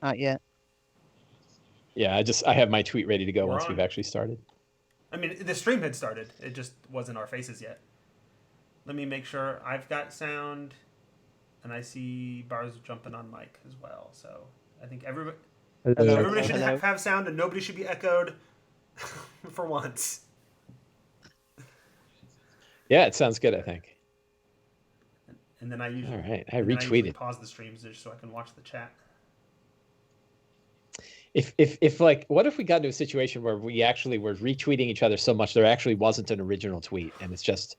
Not yet. Yeah, I have my tweet ready to go once on. we've actually started. I mean, the stream had started. It just wasn't our faces yet. Let me make sure I've got sound, and I see bars jumping on mic as well. So I think everybody should have sound, and nobody should be echoed for once. Yeah, it sounds good, I think. And then I usually all right. I retweeted. Pause the streams just so I can watch the chat. If like, what if we got into a situation where we actually were retweeting each other so much there actually wasn't an original tweet, and it's just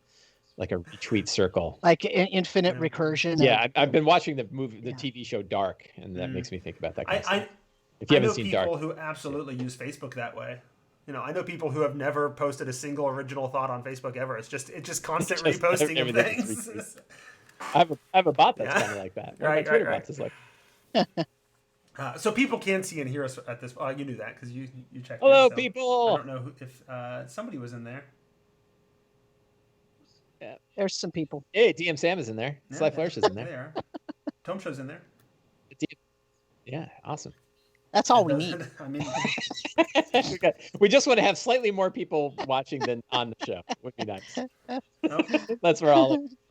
like a retweet circle, like infinite recursion? Yeah, I've been watching the TV show Dark, and that makes me think about that kind of stuff. If you haven't seen Dark, I know people who absolutely use Facebook that way. You know, I know people who have never posted a single original thought on Facebook ever. It's just constant reposting of things. I have a bot that's kind of like that. Right, my Twitter bots is like. So people can see and hear us at this. You knew that because you checked. Hello, people. I don't know if somebody was in there. Yeah, there's some people. Hey, DM Sam is in there. Yeah, Sly Flourish is in there. They are. Tome Show's in there. Yeah, awesome. That's all we need. I mean, we just want to have slightly more people watching than on the show. Would be nice. Okay. That's where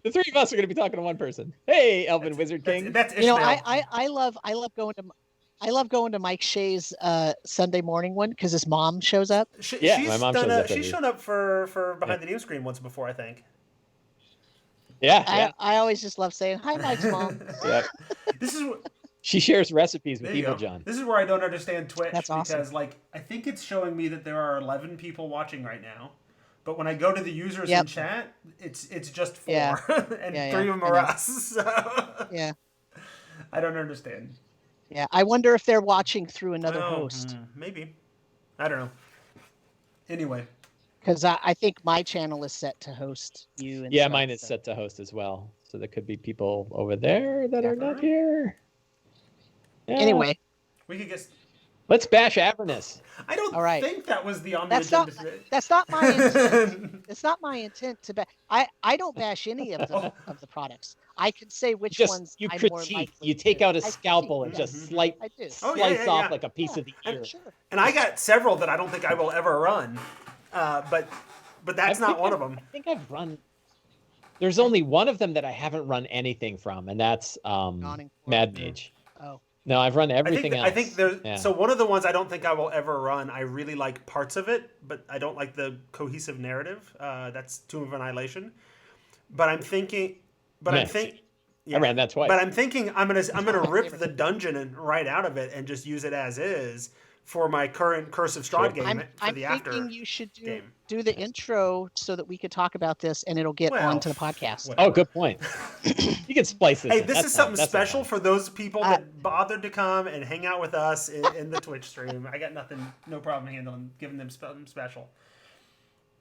the three of us are going to be talking to one person. Hey, Elvin Wizard King. That's Ishmael. I love going to Mike Shea's Sunday morning one because his mom shows up. My mom shows up. She's shown up for Behind the Name Screen once before, I think. Yeah. I always just love saying hi, Mike's mom. Yeah. She shares recipes with Evil John. This is where I don't understand Twitch. That's awesome. Because I think it's showing me that there are 11 people watching right now. But when I go to the users in chat, it's just 4. And 3 of them are us. So yeah. I don't understand. Yeah. I wonder if they're watching through another host. Maybe. I don't know. Anyway. Because I think my channel is set to host you. And mine is set to host as well. So there could be people over there that are not here. Yeah. Anyway, we could get. Let's bash Avernus. I don't think that was the on the agenda. That's not my intent. It's not my intent to bash. I don't bash any of the products. I can say which ones you I'm critique. more likely You take out a scalpel and just slice off like a piece of the ear. Sure. And I got several that I don't think I will ever run, but that's not one of them. I think I've run. There's only one of them that I haven't run anything from, and that's Mad Mage. Oh. No, I've run everything else. I think there's so one of the ones I don't think I will ever run. I really like parts of it, but I don't like the cohesive narrative. That's Tomb of Annihilation. But I'm thinking, I ran that twice. But I'm thinking I'm gonna rip the dungeon right out of it and just use it as is for my current Curse of Strahd game for the after. I'm thinking you should do the intro so that we could talk about this and it'll get onto the podcast. Whatever. Oh, good point. You can splice this. Hey, this is something special for those people that bothered to come and hang out with us in the Twitch stream. I got no problem giving them something special.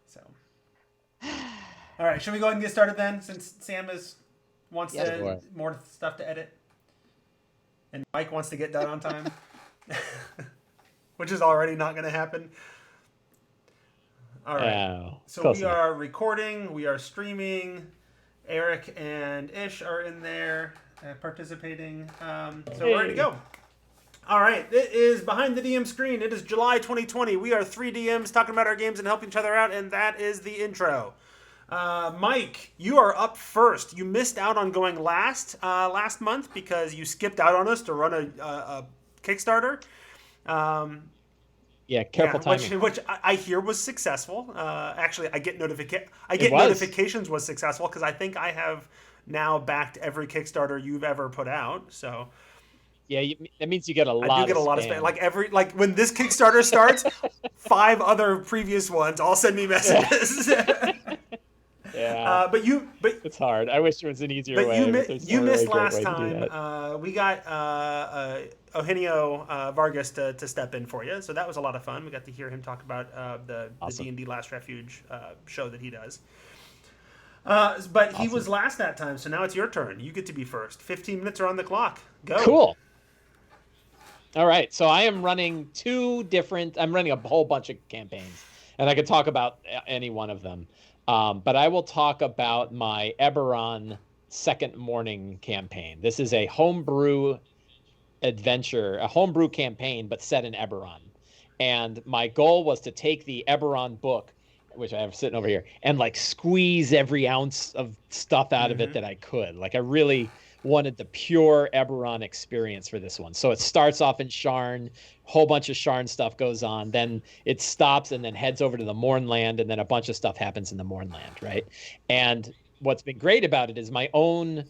So, all right, should we go ahead and get started then? Since Sam wants more stuff to edit, and Mike wants to get done on time. Which is already not going to happen. All right. So we are recording. We are streaming. Eric and Ish are in there participating. So we're ready to go. All right. It is Behind the DM Screen. It is July 2020. We are 3 DMs talking about our games and helping each other out. And that is the intro. Mike, you are up first. You missed out on going last month because you skipped out on us to run a Kickstarter. Careful timing. Which I hear was successful. Actually, I get notifications was successful because I think I have now backed every Kickstarter you've ever put out. So yeah, that means you get a lot. I do get a lot of spam. Like when this Kickstarter starts, 5 other previous ones all send me messages. Yeah, but it's hard. I wish there was an easier way. You missed last time. We got Eugenio Vargas to step in for you, so that was a lot of fun. We got to hear him talk about the D&D Last Refuge show that he does. But he was last that time, so now it's your turn. You get to be first. 15 minutes are on the clock. Go. Cool. All right, so I am running I'm running a whole bunch of campaigns, and I could talk about any one of them. But I will talk about my Eberron Second Morning campaign. This is a homebrew adventure, a homebrew campaign, but set in Eberron. And my goal was to take the Eberron book, which I have sitting over here, and like squeeze every ounce of stuff out of it that I could. Like I really wanted the pure Eberron experience for this one. So it starts off in Sharn, whole bunch of Sharn stuff goes on, then it stops and then heads over to the Mournland, and then a bunch of stuff happens in the Mournland, right? And what's been great about it is my own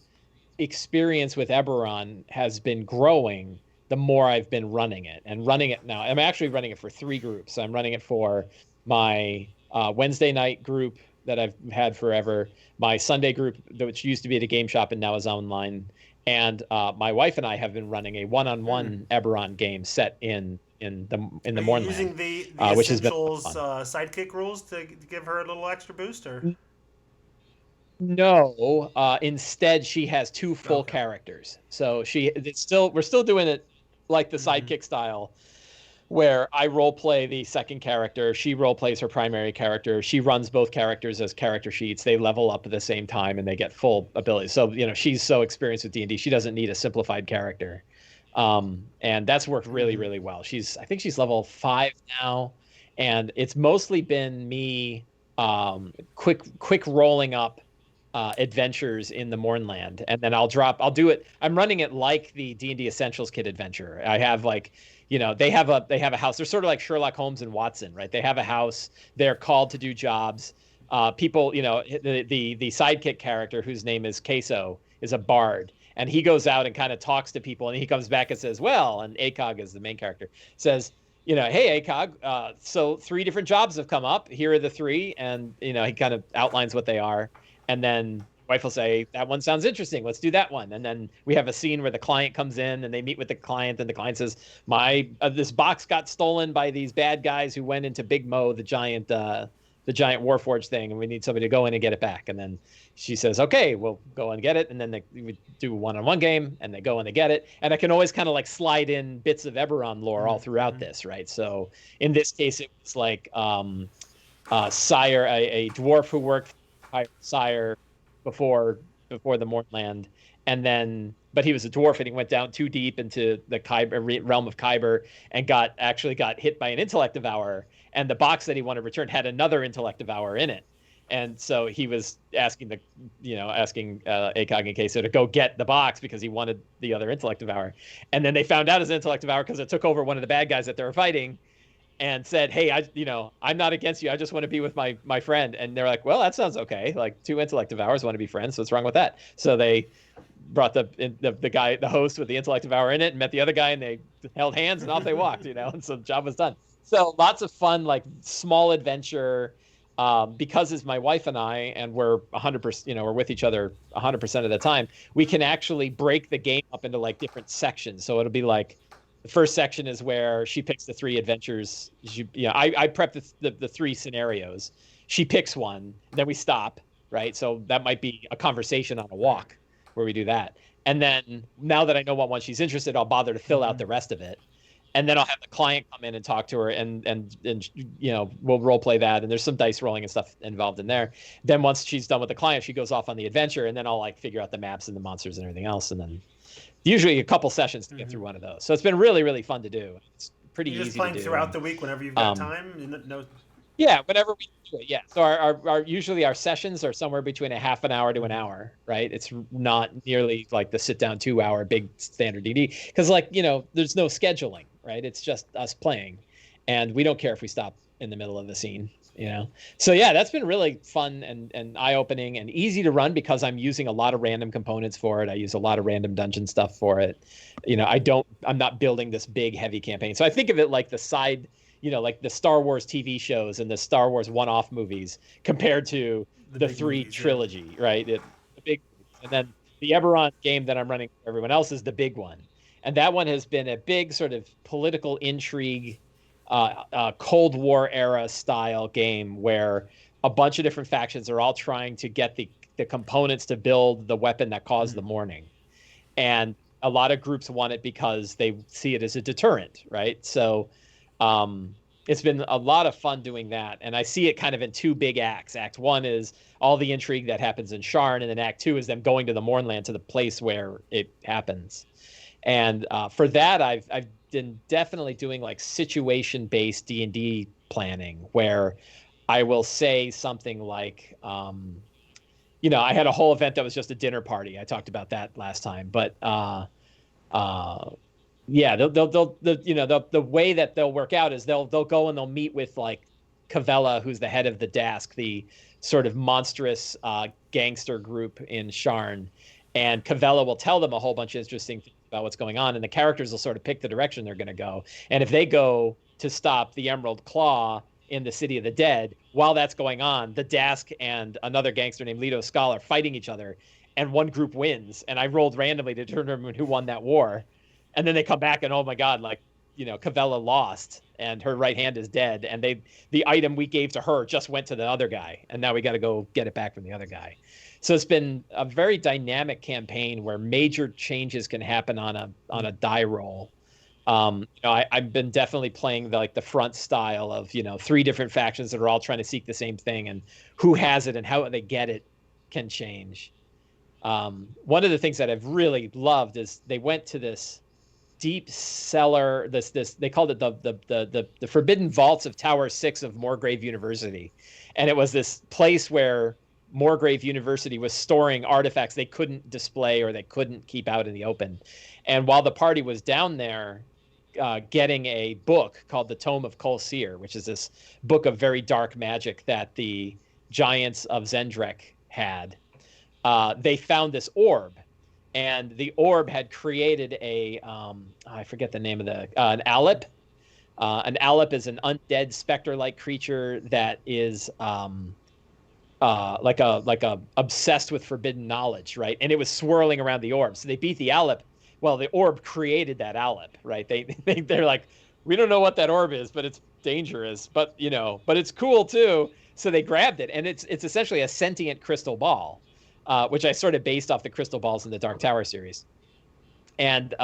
experience with Eberron has been growing the more I've been running it. And running it now, I'm actually running it for 3 groups. I'm running it for my Wednesday night group that I've had forever, my Sunday group, which used to be at a game shop and now is online, and my wife and I have been running a one-on-one Eberron game set in the Mournland. Using the which has been Essentials sidekick rules to give her a little extra boost, or no? Instead, she has 2 full characters. So we're still doing it like the sidekick style, where I role play the second character, she role plays her primary character, she runs both characters as character sheets, they level up at the same time and they get full abilities. So she's so experienced with D&D, she doesn't need a simplified character, and that's worked really, really well. I think she's level 5 now, and it's mostly been me quick rolling up adventures in the Mournland, and then I'll do it. I'm running it like the D&D Essentials Kit adventure. I have like, they have a house. They're sort of like Sherlock Holmes and Watson, right? They have a house. They're called to do jobs. People, the sidekick character, whose name is Queso, is a bard, and he goes out and kind of talks to people, and he comes back and says, well, and ACOG is the main character, says, hey, ACOG, so 3 different jobs have come up. Here are the 3, and he kind of outlines what they are, and then wife will say, that one sounds interesting, let's do that one. And then we have a scene where the client comes in and they meet with the client, and the client says, this box got stolen by these bad guys who went into Big Mo, the giant Warforged thing, and we need somebody to go in and get it back. And then she says, okay, we'll go and get it. And then we do a one-on-one game, and they go and they get it. And I can always kind of like slide in bits of Eberron lore all throughout this, right? So in this case, it was like Sire, a dwarf who worked for Sire before the Mournland, but he was a dwarf and he went down too deep into the realm of Kyber and got hit by an intellect devourer, and the box that he wanted returned had another intellect devourer in it, and so he was asking ACOG and Queso to go get the box because he wanted the other intellect devourer, and then they found out his intellect devourer because it took over one of the bad guys that they were fighting, and said, hey, I'm not against you. I just want to be with my friend. And they're like, well, that sounds okay. Like 2 intellect devourers want to be friends. So what's wrong with that? So they brought the guy, the host with the intellect devourer in it, and met the other guy, and they held hands and off they walked, and so the job was done. So lots of fun, like small adventure, because it's my wife and I, and we're 100%, we're with each other 100% of the time. We can actually break the game up into like different sections. So it'll be like, the first section is where she picks the 3 adventures. I prep the 3 scenarios. She picks one, then we stop, right? So that might be a conversation on a walk where we do that. And then now that I know what one she's interested, I'll bother to fill out the rest of it. And then I'll have the client come in and talk to her, and we'll role play that. And there's some dice rolling and stuff involved in there. Then once she's done with the client, she goes off on the adventure, and then I'll like figure out the maps and the monsters and everything else, and then usually a couple sessions to get through one of those. So it's been really, really fun to do. It's pretty easy to do. Just playing throughout the week whenever you've got time? Yeah, whenever we do it, yeah. So our usually our sessions are somewhere between a half an hour to an hour, right? It's not nearly like the sit-down 2-hour big standard DD. Because there's no scheduling, right? It's just us playing. And we don't care if we stop in the middle of the scene. So yeah, that's been really fun and eye-opening and easy to run because I'm using a lot of random components for it. I use a lot of random dungeon stuff for it. I'm not building this big heavy campaign. So I think of it like the side, like the Star Wars TV shows and the Star Wars one-off movies compared to the 3 trilogy, right? The big, and then the Eberron game that I'm running for everyone else is the big one. And that one has been a big sort of political intrigue, Cold War era style game where a bunch of different factions are all trying to get the components to build the weapon that caused the morning. And a lot of groups want it because they see it as a deterrent, right? So it's been a lot of fun doing that. And I see it kind of in 2 big acts. Act 1 is all the intrigue that happens in Sharn, and then Act 2 is them going to the Mournland, to the place where it happens. And for that, I've been definitely doing like situation-based D&D planning, where I will say something like, I had a whole event that was just a dinner party. I talked about that last time, but yeah, the way that they'll work out is they'll go and they'll meet with like Cavella, who's the head of the Dask, the sort of monstrous gangster group in Sharn, and Cavella will tell them a whole bunch of interesting things about what's going on, and the characters will sort of pick the direction they're going to go. And if they go to stop the Emerald Claw in the City of the Dead, while that's going on, the Dask and another gangster named Leto Skull are fighting each other, and one group wins. And I rolled randomly to determine who won that war. And then they come back and, oh my God, like, Cavella lost and her right hand is dead. And the item we gave to her just went to the other guy. And now we got to go get it back from the other guy. So it's been a very dynamic campaign where major changes can happen on a die roll. I've been definitely playing the front style of, 3 different factions that are all trying to seek the same thing, and who has it and how they get it can change. One of the things that I've really loved is they went to this deep cellar, this they called it the Forbidden Vaults of Tower 6 of Morgrave University. And it was this place where Morgrave University was storing artifacts they couldn't display or they couldn't keep out in the open. And while the party was down there getting a book called the Tome of Kol Sir, which is this book of very dark magic that the giants of Zendrek had, they found this orb. And the orb had created I forget the name of an Alep. An Alep is an undead specter-like creature that is like a obsessed with forbidden knowledge, right? And it was swirling around the orb. So they beat the Alep. Well, the orb created that Alep, right? They're like, we don't know what that orb is, but it's dangerous. But but it's cool too. So they grabbed it, and it's essentially a sentient crystal ball. Which I sort of based off the crystal balls in the Dark Tower series. And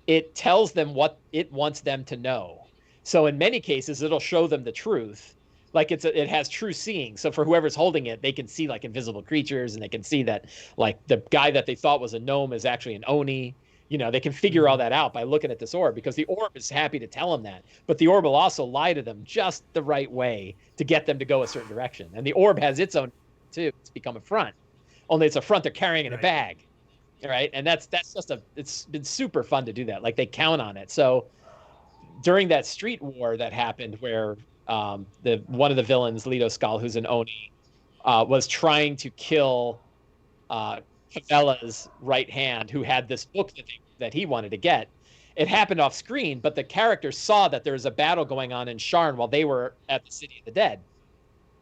it tells them what it wants them to know. So in many cases, it'll show them the truth. Like it has true seeing. So for whoever's holding it, they can see like invisible creatures, and they can see that like the guy that they thought was a gnome is actually an Oni. They can figure all that out by looking at this orb, because the orb is happy to tell them that. But the orb will also lie to them just the right way to get them to go a certain direction. And the orb has its own too. It's become a front. Only it's a front they're carrying in a bag, right? And that's just it's been super fun to do that. Like they count on it. So during that street war that happened, where one of the villains, Leto Skull, who's an Oni, was trying to kill Cavella's right hand, who had this book that he wanted to get. It happened off screen, but the characters saw that there was a battle going on in Sharn while they were at the City of the Dead.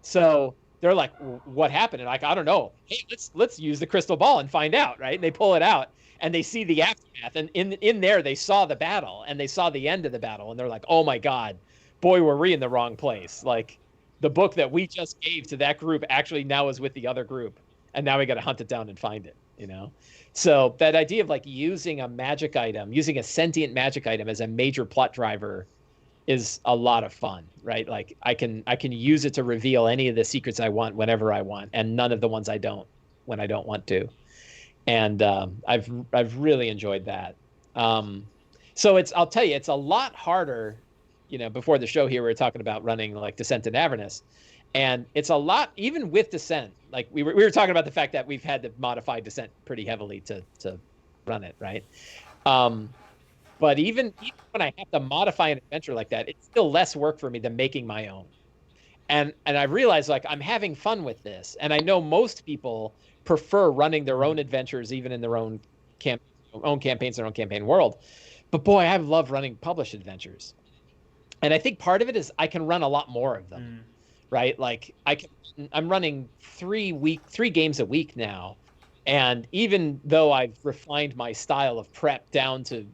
So they're like, what happened? And like, I don't know. Hey, let's use the crystal ball and find out, right? And they pull it out and they see the aftermath. And in there, they saw the battle and they saw the end of the battle. And they're like, oh my God, boy, were we in the wrong place. Like the book that we just gave to that group actually now is with the other group. And now we got to hunt it down and find it, So that idea of like using a sentient magic item as a major plot driver is a lot of fun, right? Like I can use it to reveal any of the secrets I want whenever I want, and none of the ones I don't when I don't want to. And I've really enjoyed that. So I'll tell you, it's a lot harder. Before the show here, we were talking about running like Descent and Avernus, and it's a lot even with Descent. Like we were talking about the fact that we've had to modify Descent pretty heavily to run it, right? But even when I have to modify an adventure like that, it's still less work for me than making my own. And I realize like I'm having fun with this. And I know most people prefer running their own adventures, even in their own campaigns, their own campaign world. But boy, I love running published adventures. And I think part of it is I can run a lot more of them, right? Like I'm running 3 games a week now. And even though I've refined my style of prep down to,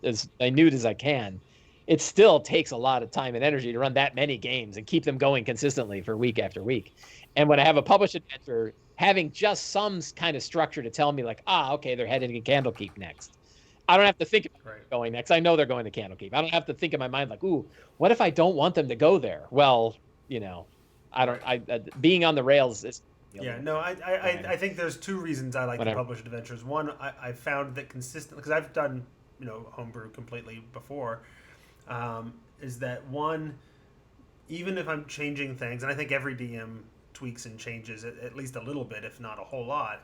as minute as I can, it still takes a lot of time and energy to run that many games and keep them going consistently for week after week. And when I have a published adventure, having just some kind of structure to tell me like, okay, they're heading to Candlekeep next. I don't have to think about going next. I know they're going to Candlekeep. I don't have to think in my mind like, ooh, what if I don't want them to go there? Well, being on the rails is Yeah, no, I think there's two reasons I like the published adventures. One, I found that consistent, because I've done, homebrew completely before, is that one, even if I'm changing things, and I think every DM tweaks and changes at least a little bit, if not a whole lot,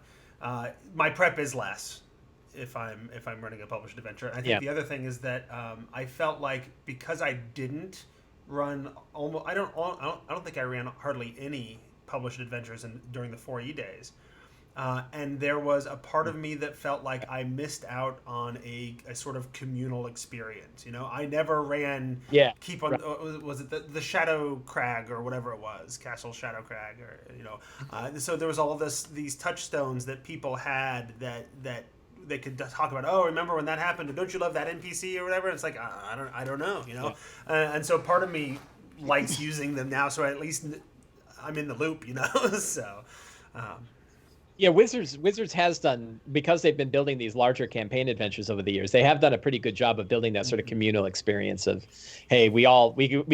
my prep is less if I'm running a published adventure. I think the other thing is that I felt like because I didn't run almost, I don't think I ran hardly any published adventures during the 4E days, and there was a part of me that felt like I missed out on a sort of communal experience. I never ran was it the Shadow Crag or whatever it was, Castle Shadow Crag, or so there was all of these touchstones that people had that they could talk about. Oh, remember when that happened? Or don't you love that NPC or whatever? It's like I don't know, and so part of me likes using them now, so at least I'm in the loop, so. Yeah, Wizards has done, because they've been building these larger campaign adventures over the years. They have done a pretty good job of building that sort of communal experience of, hey, we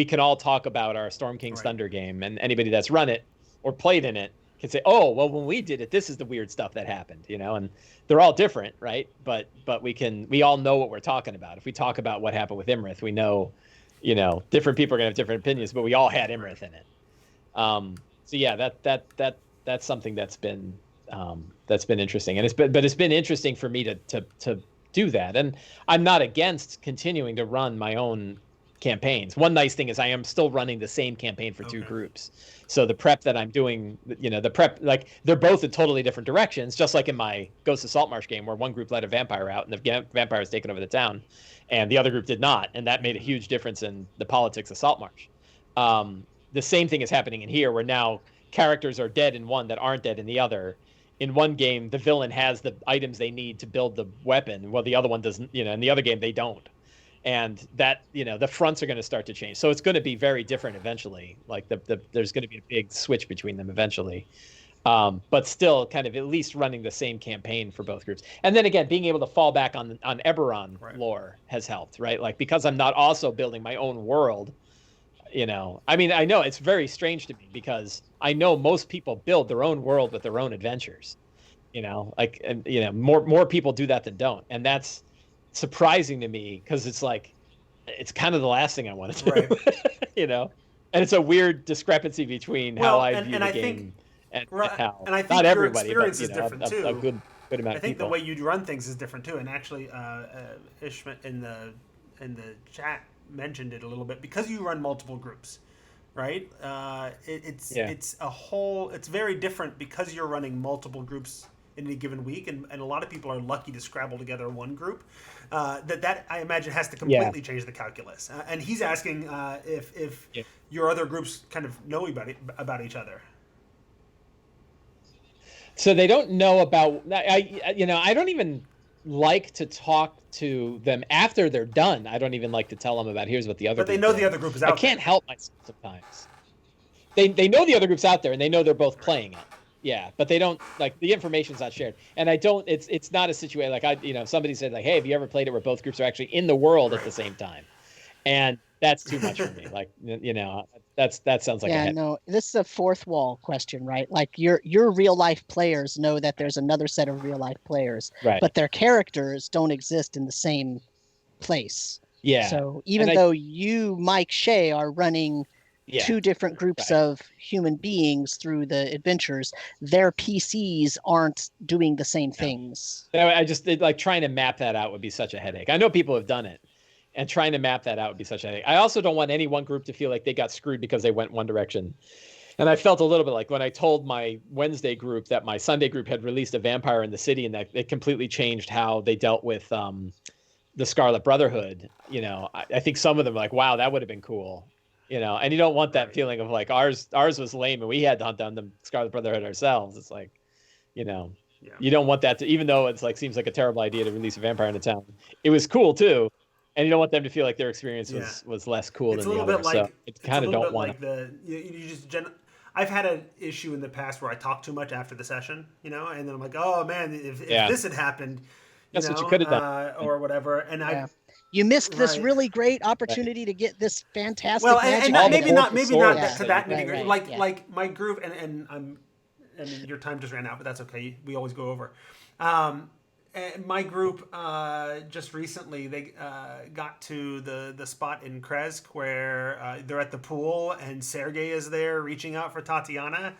can all talk about our Storm King's Thunder game, and anybody that's run it or played in it can say, oh, well, when we did it, this is the weird stuff that happened, and they're all different, right? But we all know what we're talking about. If we talk about what happened with Imrith, we know, different people are gonna have different opinions, but we all had Imrith in it. So yeah, that's something that's been interesting, and it's been interesting for me to do that. And I'm not against continuing to run my own campaigns. One nice thing is I am still running the same campaign for two groups. So the prep that I'm doing, the prep, like, they're both in totally different directions, just like in my Ghost of Saltmarsh game, where one group let a vampire out and the vampire was taken over the town, and the other group did not, and that made a huge difference in the politics of Saltmarsh. The same thing is happening in here, where now characters are dead in one that aren't dead in the other. In one game, the villain has the items they need to build the weapon, while the other one doesn't, in the other game, they don't. And that, the fronts are going to start to change. So it's going to be very different eventually. Like there's going to be a big switch between them eventually. But still kind of at least running the same campaign for both groups. And then again, being able to fall back on Eberron lore has helped, right? Like, because I'm not also building my own world, I mean, I know it's very strange to me, because I know most people build their own world with their own adventures, more people do that than don't. And that's surprising to me, because it's like, it's kind of the last thing I want to do, and it's a weird discrepancy between how I view the game and how, and I think not your everybody, experience but, is different too. A good amount of people. I think the way you run things is different too. And actually, Ishmael in the chat mentioned it a little bit, because you run multiple groups, right? It's very different because you're running multiple groups in any given week, and a lot of people are lucky to scrabble together one group. That I imagine has to completely change the calculus. And he's asking if your other groups kind of know about each other. So they don't know about. I don't even like to talk to them after they're done. I don't even like to tell them about, here's what the other. But they know the other group is out. I can't help myself sometimes. They know the other group's out there, and they know they're both playing it. Yeah, but they don't, like, the information's not shared. And I don't, it's not a situation like somebody said, like, hey, have you ever played it where both groups are actually in the world at the same time? And that's too much for me. Like, that sounds like this is a fourth wall question, right? Like, your real life players know that there's another set of real life players, right, but their characters don't exist in the same place. Yeah. So even though you, Mike Shea, are running two different groups of human beings through the adventures, their PCs aren't doing the same things. I just like trying to map that out would be such a headache. I know people have done it, and trying to map that out would be such a headache. I also don't want any one group to feel like they got screwed because they went one direction. And I felt a little bit like when I told my Wednesday group that my Sunday group had released a vampire in the city, and that it completely changed how they dealt with the Scarlet Brotherhood. I think some of them were like, wow, that would have been cool. And you don't want that feeling of like ours was lame and we had to hunt down the Scarlet Brotherhood ourselves. It's like, you don't want that to, even though it's like, seems like a terrible idea to release a vampire into town. It was cool too. And you don't want them to feel like their experience was less cool than the other. So it kind of don't want I've had an issue in the past where I talk too much after the session, and then I'm like, oh man, if this had happened, that's what you could have done, or whatever. And you missed this really great opportunity to get this fantastic. Well, and maybe not to that nitty-gritty. Like my group, and I mean, your time just ran out, but that's okay. We always go over. And my group just recently they got to the spot in Kresk where they're at the pool and Sergei is there reaching out for Tatiana.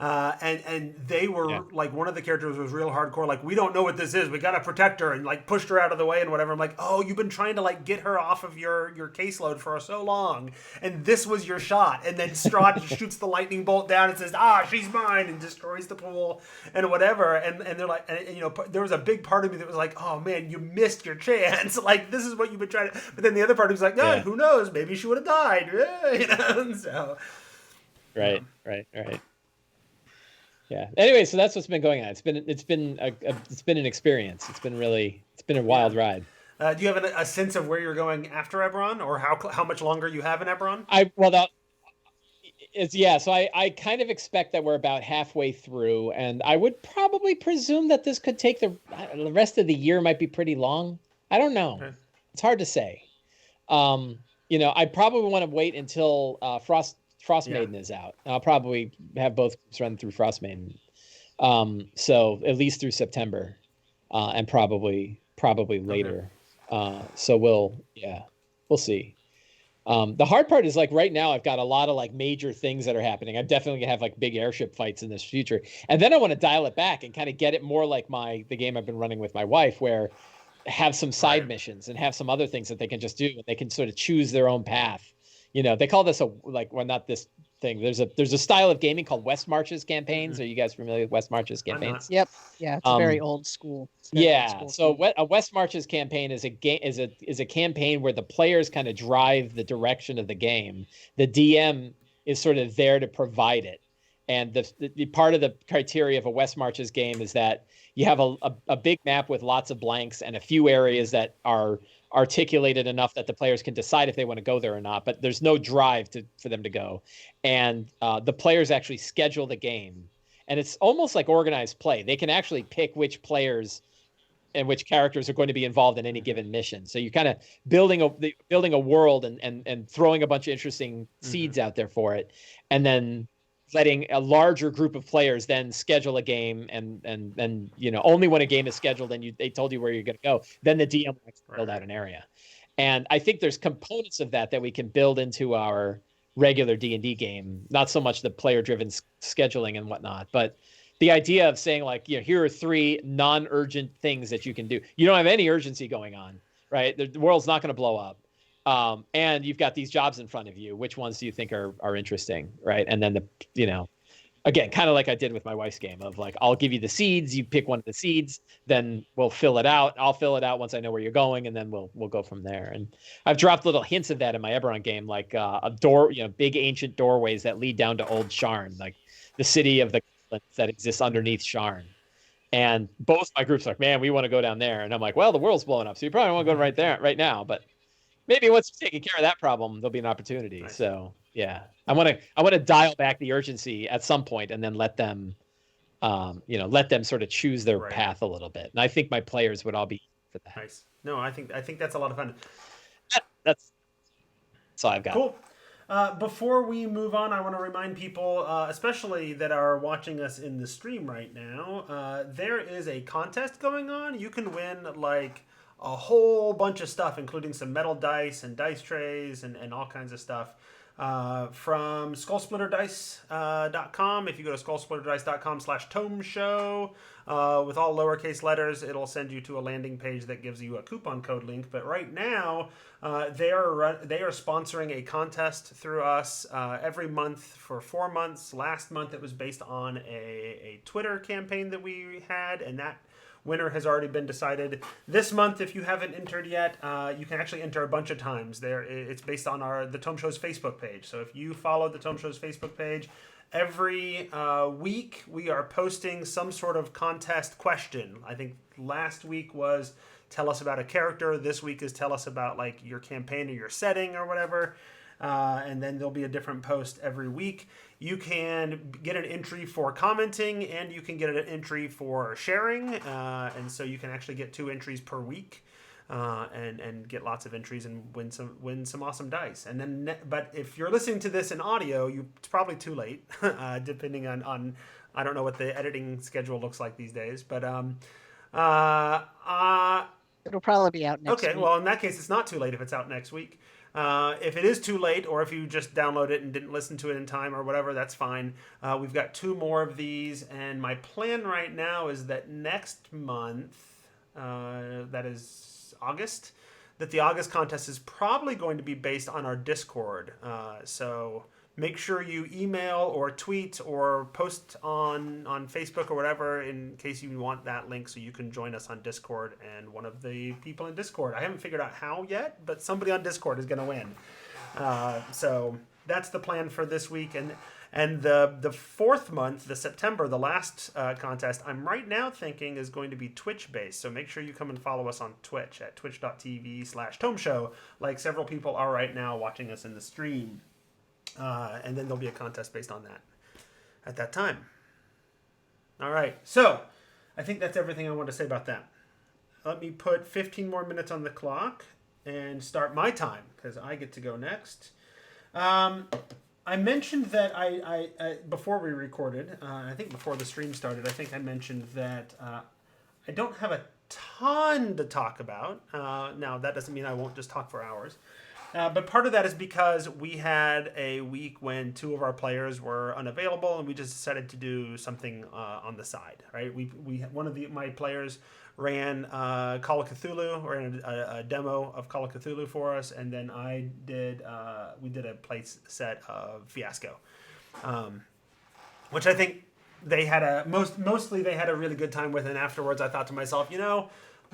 And they were like, one of the characters was real hardcore. Like, we don't know what this is. We got to protect her, and like pushed her out of the way and whatever. I'm like, oh, you've been trying to like get her off of your caseload for so long, and this was your shot. And then Strahd shoots the lightning bolt down and says, she's mine, and destroys the pool and whatever. And they're like, and you know, there was a big part of me that was like, oh man, you missed your chance. Like, this is what you've been trying to. But then the other part was like, who knows? Maybe she would have died. You know, so. Right. Yeah. Anyway, so that's what's been going on. It's been an experience. It's been a wild ride. Do you have a sense of where you're going after Eberron, or how much longer you have in Eberron? So I kind of expect that we're about halfway through, and I would probably presume that this could take the rest of the year. Might be pretty long. I don't know. Okay. It's hard to say. You know, I probably want to wait until Frostmaiden is out. I'll probably have both groups run through Frostmaiden. So at least through September, and probably later. So we'll see. The hard part is like right now I've got a lot of like major things that are happening. I'm definitely gonna have like big airship fights in this future. And then I want to dial it back and kind of get it more like the game I've been running with my wife, where have some side missions and have some other things that they can just do, and they can sort of choose their own path. You know, they call this not this thing. There's a style of gaming called West Marches campaigns. Mm-hmm. Are you guys familiar with West Marches campaigns? Yep. Yeah, it's very old school. So a West Marches campaign is a campaign where the players kind of drive the direction of the game. The DM is sort of there to provide it. And the part of the criteria of a West Marches game is that you have a big map with lots of blanks and a few areas that are articulated enough that the players can decide if they want to go there or not, but there's no drive for them to go. And the players actually schedule the game, and it's almost like organized play. They can actually pick which players and which characters are going to be involved in any given mission. So you're kind of building a world and throwing a bunch of interesting seeds out there for it, and then letting a larger group of players then schedule a game, and you know, only when a game is scheduled and they told you where you're going to go, then the DM will actually build out an area. And I think there's components of that we can build into our regular D&D game, not so much the player-driven scheduling and whatnot, but the idea of saying like, you know, here are 3 non-urgent things that you can do. You don't have any urgency going on, right? The world's not going to blow up. And you've got these jobs in front of you. Which ones do you think are interesting, right? And then again, kind of like I did with my wife's game of like, I'll give you the seeds, you pick one of the seeds, then we'll fill it out. I'll fill it out once I know where you're going, and then we'll go from there. And I've dropped little hints of that in my Eberron game, like a door, you know, big ancient doorways that lead down to Old Sharn, like the city of the that exists underneath Sharn. And both my groups are like, man, we want to go down there. And I'm like, well, the world's blowing up, so you probably won't go right there right now, but maybe once you've taken care of that problem, there'll be an opportunity. Nice. So yeah, I want to dial back the urgency at some point, and then let them sort of choose their path a little bit. And I think my players would all be for that. Nice. No, I think that's a lot of fun. That's all I've got. Cool. Before we move on, I want to remind people, especially that are watching us in the stream right now, there is a contest going on. You can win like a whole bunch of stuff, including some metal dice and dice trays and all kinds of stuff from skullsplitterdice.com. If you go to skullsplitterdice.com/tome show with all lowercase letters, it'll send you to a landing page that gives you a coupon code link. But right now, they are sponsoring a contest through us every month for 4 months. Last month, it was based on a Twitter campaign that we had, and that winner has already been decided. This month, if you haven't entered yet, you can actually enter a bunch of times. It's based on the Tome Show's Facebook page. So if you follow the Tome Show's Facebook page, every week we are posting some sort of contest question. I think last week was tell us about a character. This week is tell us about like your campaign or your setting or whatever. And then there'll be a different post every week. You can get an entry for commenting, and you can get an entry for sharing. And so you can actually get 2 entries per week, and get lots of entries and win some awesome dice. And then, but if you're listening to this in audio, it's probably too late, depending on I don't know what the editing schedule looks like these days, but it'll probably be out next week. Okay, well, in that case, it's not too late if it's out next week. If it is too late, or if you just download it and didn't listen to it in time or whatever, that's fine. We've got 2 more of these, and my plan right now is that next month, that is August, that the August contest is probably going to be based on our Discord. So make sure you email or tweet or post on Facebook or whatever in case you want that link so you can join us on Discord. And one of the people in Discord, I haven't figured out how yet, but somebody on Discord is going to win. So that's the plan for this week. And the 4th month, the September, the last contest, I'm right now thinking is going to be Twitch-based. So make sure you come and follow us on Twitch at twitch.tv/TomeShow, like several people are right now watching us in the stream. And then there'll be a contest based on that at that time. All right. So I think that's everything I want to say about that. Let me put 15 more minutes on the clock and start my time because I get to go next. I mentioned that I before we recorded, I think before the stream started, I think I mentioned that I don't have a ton to talk about. Now, that doesn't mean I won't just talk for hours. But part of that is because we had a week when 2 of our players were unavailable, and we just decided to do something on the side, right? One of my players ran Call of Cthulhu, or a demo of Call of Cthulhu for us, and then we did a play set of Fiasco, which I think they had mostly they had a really good time with. And afterwards, I thought to myself,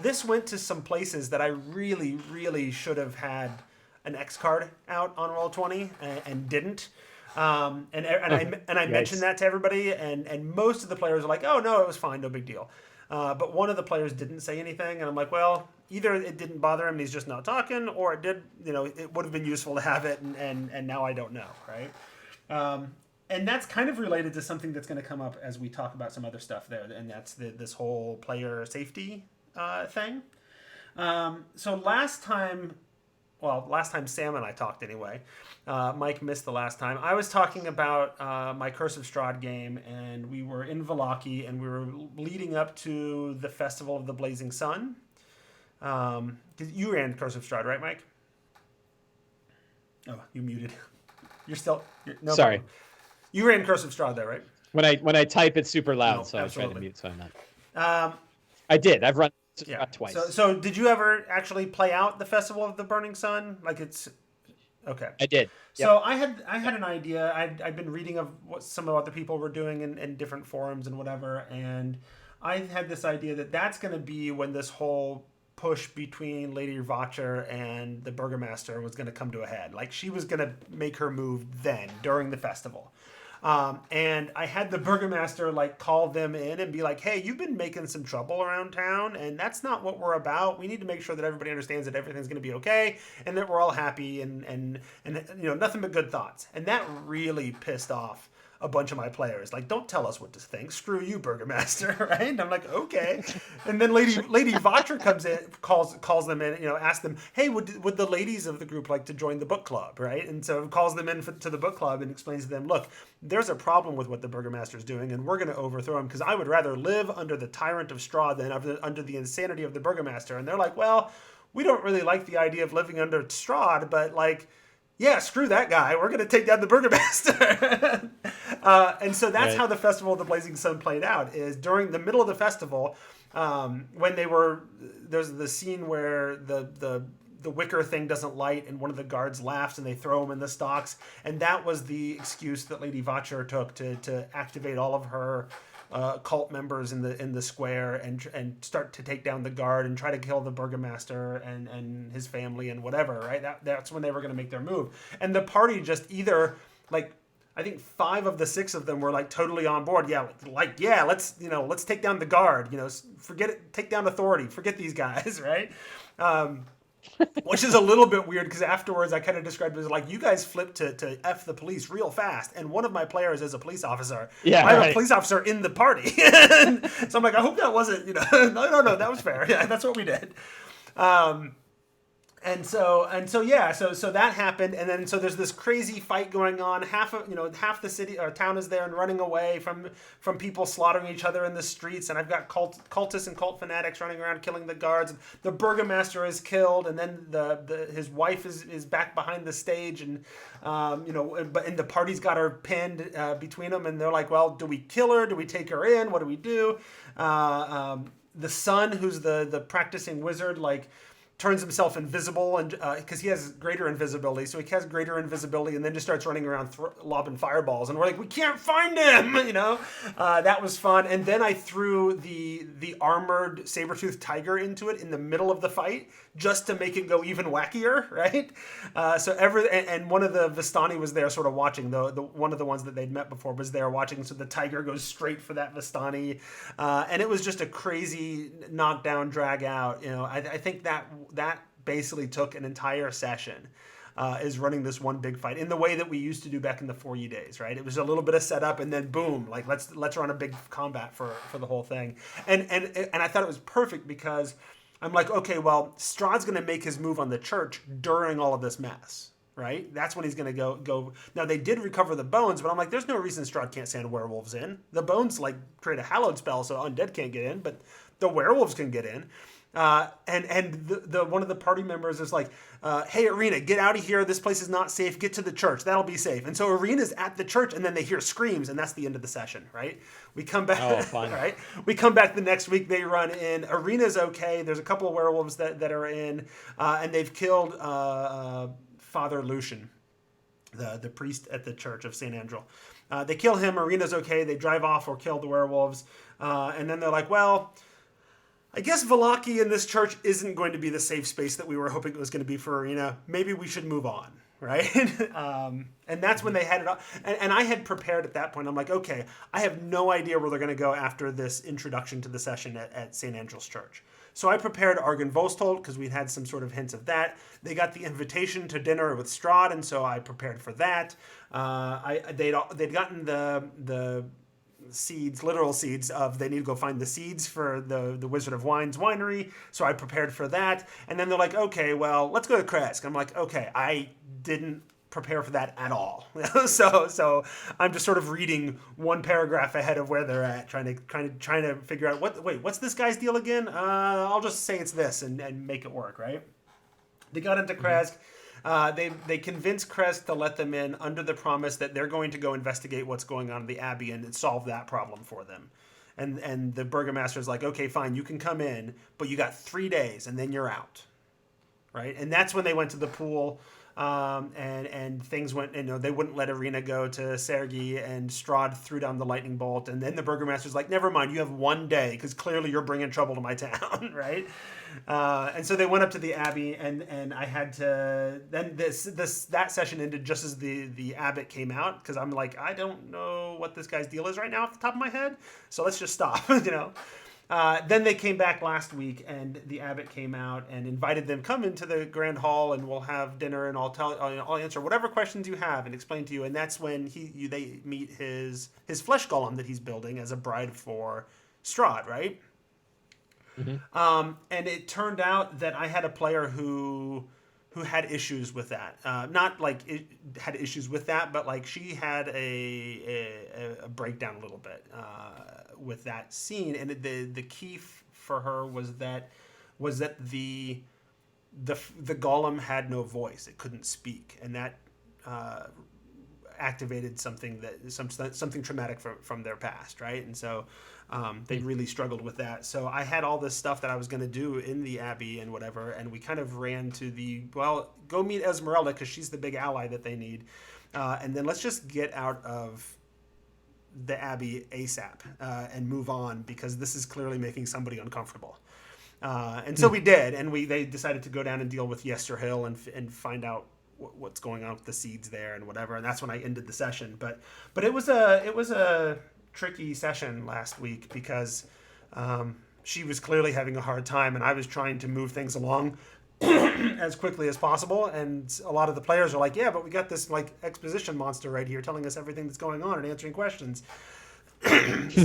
this went to some places that I really, really should have had an X card out on Roll20 and didn't. And I mentioned that to everybody, and most of the players were like, "Oh no, it was fine, no big deal." But one of the players didn't say anything, and I'm like, well, either it didn't bother him and he's just not talking, or it did. It would have been useful to have it, and now I don't know, right? And that's kind of related to something that's going to come up as we talk about some other stuff there, and that's this whole player safety thing. So last time Sam and I talked anyway, Mike missed the last time. I was talking about my Curse of Strahd game, and we were in Vallaki, and we were leading up to the Festival of the Blazing Sun. You ran Curse of Strahd, right, Mike? Oh, you muted. No sorry. Problem. You ran Curse of Strahd there, right? When I type, it's super loud, so absolutely. I try to mute, so I'm not. I did. I've run twice. So did you ever actually play out the Festival of the Burning Sun? Okay. I did. Yep. So I had an idea. I'd been reading of what some of other people were doing in different forums and whatever, and I had this idea that that's going to be when this whole push between Lady Vacher and the Burgomaster was going to come to a head. Like, she was going to make her move then, during the festival. And I had the Burgomaster call them in and be like, "Hey, you've been making some trouble around town, and that's not what we're about. We need to make sure that everybody understands that everything's going to be okay, and that we're all happy, and nothing but good thoughts." And that really pissed off a bunch of my players. Like, "Don't tell us what to think. Screw you, Burgomaster," right? And I'm like, okay. And then Lady Vacher comes in, calls them in, asks them, "Hey, would the ladies of the group like to join the book club," right? And so calls them in to the book club and explains to them, "Look, there's a problem with what the Burgomaster is doing, and we're going to overthrow him, because I would rather live under the tyrant of Strahd than under the insanity of the Burgomaster." And they're like, "Well, we don't really like the idea of living under Strahd, but yeah, screw that guy. We're going to take down the Burgomaster." And so that's how the Festival of the Blazing Sun played out, is during the middle of the festival, when there's the scene where the wicker thing doesn't light and one of the guards laughs and they throw him in the stocks. And that was the excuse that Lady Vacher took to activate all of her cult members in the square and start to take down the guard and try to kill the Burgomaster and his family and whatever, right? That's when they were going to make their move. And the party just either, I think 5 of the 6 of them were totally on board. Let's take down the guard, forget it, take down authority, forget these guys, right? Which is a little bit weird, because afterwards I kind of described it as you guys flipped to F the police real fast, and one of my players is a police officer. Yeah, I have a police officer in the party. So I'm like, I hope that wasn't, no, that was fair. Yeah, that's what we did. And so yeah, so that happened, and then so there's this crazy fight going on. Half the city or town is there and running away from people slaughtering each other in the streets, and I've got cultists and cult fanatics running around killing the guards. The burgomaster is killed, and then his wife is back behind the stage, and but the party's got her pinned between them, and they're like, well, do we kill her? Do we take her in? What do we do? The son, who's the practicing wizard, like, turns himself invisible, and because he has greater invisibility, so he has greater invisibility, and then just starts running around lobbing fireballs, and we're like, we can't find him, that was fun. And then I threw the armored saber-toothed tiger into it in the middle of the fight, just to make it go even wackier, right? And one of the Vistani was there sort of watching, the one of the ones that they'd met before was there watching, so the tiger goes straight for that Vistani, and it was just a crazy knockdown, drag out. I think that basically took an entire session, is running this one big fight in the way that we used to do back in the 4E days, right? It was a little bit of setup, and then boom, like let's run a big combat for the whole thing. And I thought it was perfect because I'm like, okay, well, Strahd's going to make his move on the church during all of this mess, right? That's when he's going to go. Now, they did recover the bones, but I'm like, there's no reason Strahd can't send werewolves in. The bones, like, create a hallowed spell, so undead can't get in, but the werewolves can get in. And the one of the party members is like, hey, Irina, get out of here. This place is not safe. Get to the church. That'll be safe. And so Irina's at the church, and then they hear screams, and that's the end of the session, right? We come back. Oh, fun. Right? We come back the next week. They run in. Irina's okay. There's a couple of werewolves that are in, and they've killed Father Lucian, the priest at the Church of St. Andrew. They kill him. Irina's okay. They drive off or kill the werewolves. And then they're like, well, I guess Vallaki in this church isn't going to be the safe space that we were hoping it was going to be for Irina. Maybe we should move on, right? And that's when they had it up. And I had prepared at that point. I'm like, okay, I have no idea where they're going to go after this introduction to the session at St. Andrew's Church. So I prepared Argon Vostold because we'd had some sort of hints of that. They got the invitation to dinner with Strahd, and so I prepared for that. They'd gotten the seeds, literal seeds of they need to go find the seeds for the Wizard of Wine's winery. So I prepared for that. And then they're like, okay, well, let's go to Krezk. I'm like, okay, I didn't prepare for that at all. So I'm just sort of reading one paragraph ahead of where they're at, trying to figure out what's this guy's deal again? I'll just say it's this and make it work, right? They got into Krezk. They convinced Krezk to let them in under the promise that they're going to go investigate what's going on in the Abbey and solve that problem for them. And the burgomaster's like, okay, fine, you can come in, but you got 3 days and then you're out, right? And that's when they went to the pool, and things went. They wouldn't let Irina go to Sergei, and Strahd threw down the lightning bolt. And then the burgomaster's like, never mind, you have 1 day because clearly you're bringing trouble to my town, right? And so they went up to the Abbey, and I had to. Then that session ended just as the abbot came out, because I'm like, I don't know what this guy's deal is right now off the top of my head, so let's just stop, Then they came back last week, and the abbot came out and invited them, come into the grand hall, and we'll have dinner, and I'll answer whatever questions you have and explain to you. And that's when they meet his flesh golem that he's building as a bride for Strahd, right? Mm-hmm. And it turned out that I had a player who had issues with that. Not like it had issues with that, but like she had a breakdown a little bit with that scene. And the key for her was that the golem had no voice; it couldn't speak, and that activated something traumatic from their past, right? And so they really struggled with that. So I had all this stuff that I was going to do in the Abbey and whatever, and we kind of ran to go meet Esmeralda because she's the big ally that they need, and then let's just get out of the Abbey ASAP and move on, because this is clearly making somebody uncomfortable. And so we did, and they decided to go down and deal with Yesterhill and find out what's going on with the seeds there and whatever, and that's when I ended the session. But it was a tricky session last week because she was clearly having a hard time, and I was trying to move things along as quickly as possible, and a lot of the players are like, yeah, but we got this like exposition monster right here telling us everything that's going on and answering questions.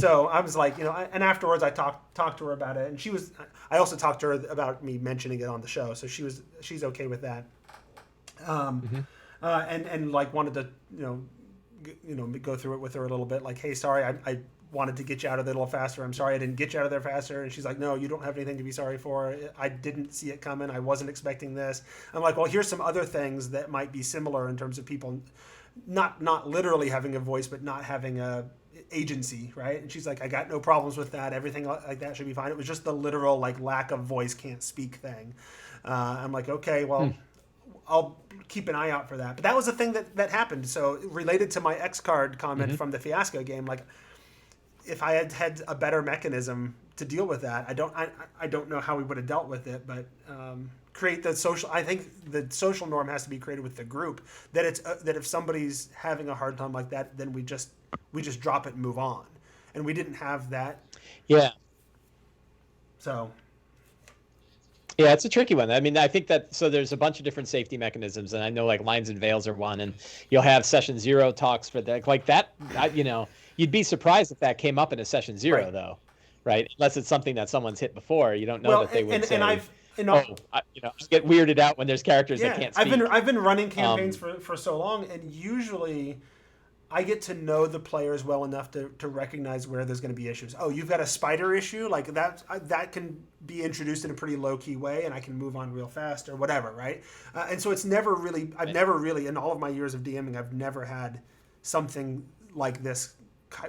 So I was like, and afterwards I talked to her about it, and I also talked to her about me mentioning it on the show, so she's okay with that. And like wanted to go through it with her a little bit, like, hey, sorry, I wanted to get you out of there a little faster. I'm sorry I didn't get you out of there faster. And she's like, no, you don't have anything to be sorry for. I didn't see it coming. I wasn't expecting this. I'm like, well, here's some other things that might be similar in terms of people not literally having a voice, but not having a agency, right? And she's like, I got no problems with that. Everything like that should be fine. It was just the literal like lack of voice, can't speak thing. I'm like, okay, well, I'll keep an eye out for that. But that was a thing that happened. So related to my X card comment from the Fiasco game, like if I had a better mechanism to deal with that, I don't know how we would have dealt with it, but create the social. I think the social norm has to be created with the group. That it's that if somebody's having a hard time like that, then we just drop it and move on. And we didn't have that. Yeah. So. Yeah, it's a tricky one. I mean, I think that there's a bunch of different safety mechanisms, and I know like lines and veils are one, and you'll have session 0 talks for that, like that. You'd be surprised if that came up in a session 0, right. Though, right? Unless it's something that someone's hit before, you don't know that they would say. And I get weirded out when there's characters that can't speak. I've been running campaigns for so long, and usually I get to know the players well enough to recognize where there's going to be issues. Oh, you've got a spider issue, like that can be introduced in a pretty low key way, and I can move on real fast or whatever, right? And so it's never really. I've never really, in all of my years of DMing, I've never had something like this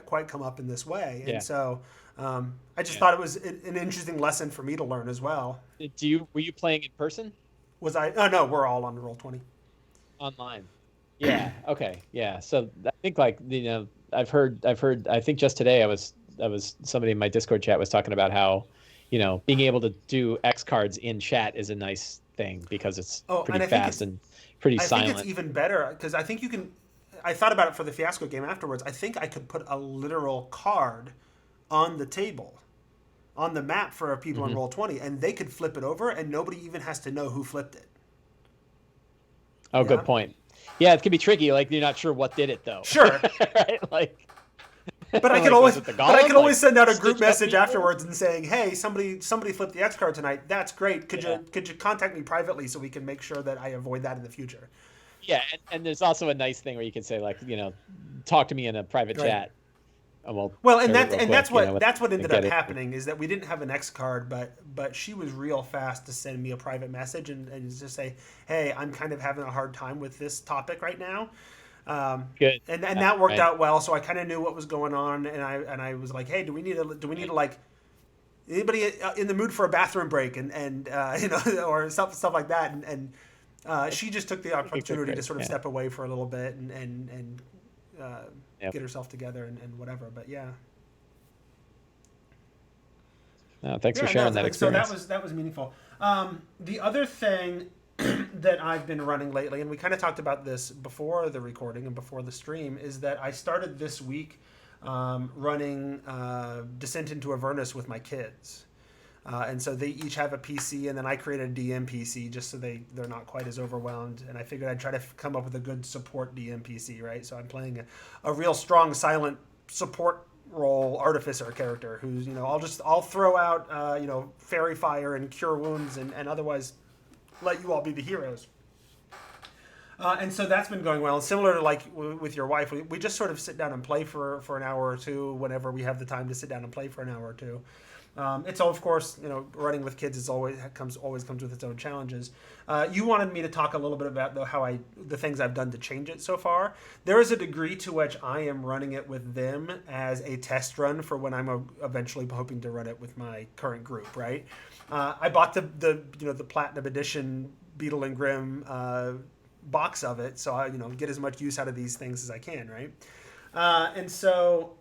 quite come up in this way. And so I just thought it was an interesting lesson for me to learn as well. Were you playing in person? Was I? Oh no, we're all on Roll20. Online. Yeah. Okay. Yeah. So I think I've heard. I think just today I was somebody in my Discord chat was talking about how, being able to do X cards in chat is a nice thing because it's pretty fast and pretty silent. I think it's even better because I think you can. I thought about it for the Fiasco game afterwards. I think I could put a literal card on the table, on the map for people on Roll20, and they could flip it over, and nobody even has to know who flipped it. Oh, good point. Yeah, it can be tricky. Like you're not sure what did it though. Sure. Right? Like. But I can always send out a group message afterwards and saying, "Hey, somebody flipped the X card tonight. That's great. Could you contact me privately so we can make sure that I avoid that in the future?" Yeah, and there's also a nice thing where you can say like, talk to me in a private chat. And that's what ended up happening is that we didn't have an X card, but she was real fast to send me a private message and just say, "Hey, I'm kind of having a hard time with this topic right now." Good. And that worked out well. So I kind of knew what was going on, and I was like, "Hey, do we need to like anybody in the mood for a bathroom break and or stuff like that?" And she just took the opportunity to sort of step away for a little bit and get herself together and whatever. But yeah. No, thanks for sharing that experience. So that was meaningful. The other thing that I've been running lately, and we kind of talked about this before the recording and before the stream, is that I started this week running Descent into Avernus with my kids. And so they each have a PC, and then I created a DM PC just so they're not quite as overwhelmed. And I figured I'd try to come up with a good support DM PC, right? So I'm playing a real strong silent support role artificer character who's, I'll throw out, fairy fire and cure wounds and otherwise let you all be the heroes. And so that's been going well. And similar to like with your wife, we just sort of sit down and play for an hour or two whenever we have the time to sit down and play for an hour or two. It's all, of course, running with kids always comes with its own challenges. You wanted me to talk a little bit about the things I've done to change it so far. There is a degree to which I am running it with them as a test run for when I'm eventually hoping to run it with my current group. Right? I bought the Platinum Edition Beetle and Grimm box of it, so I get as much use out of these things as I can. Right? And so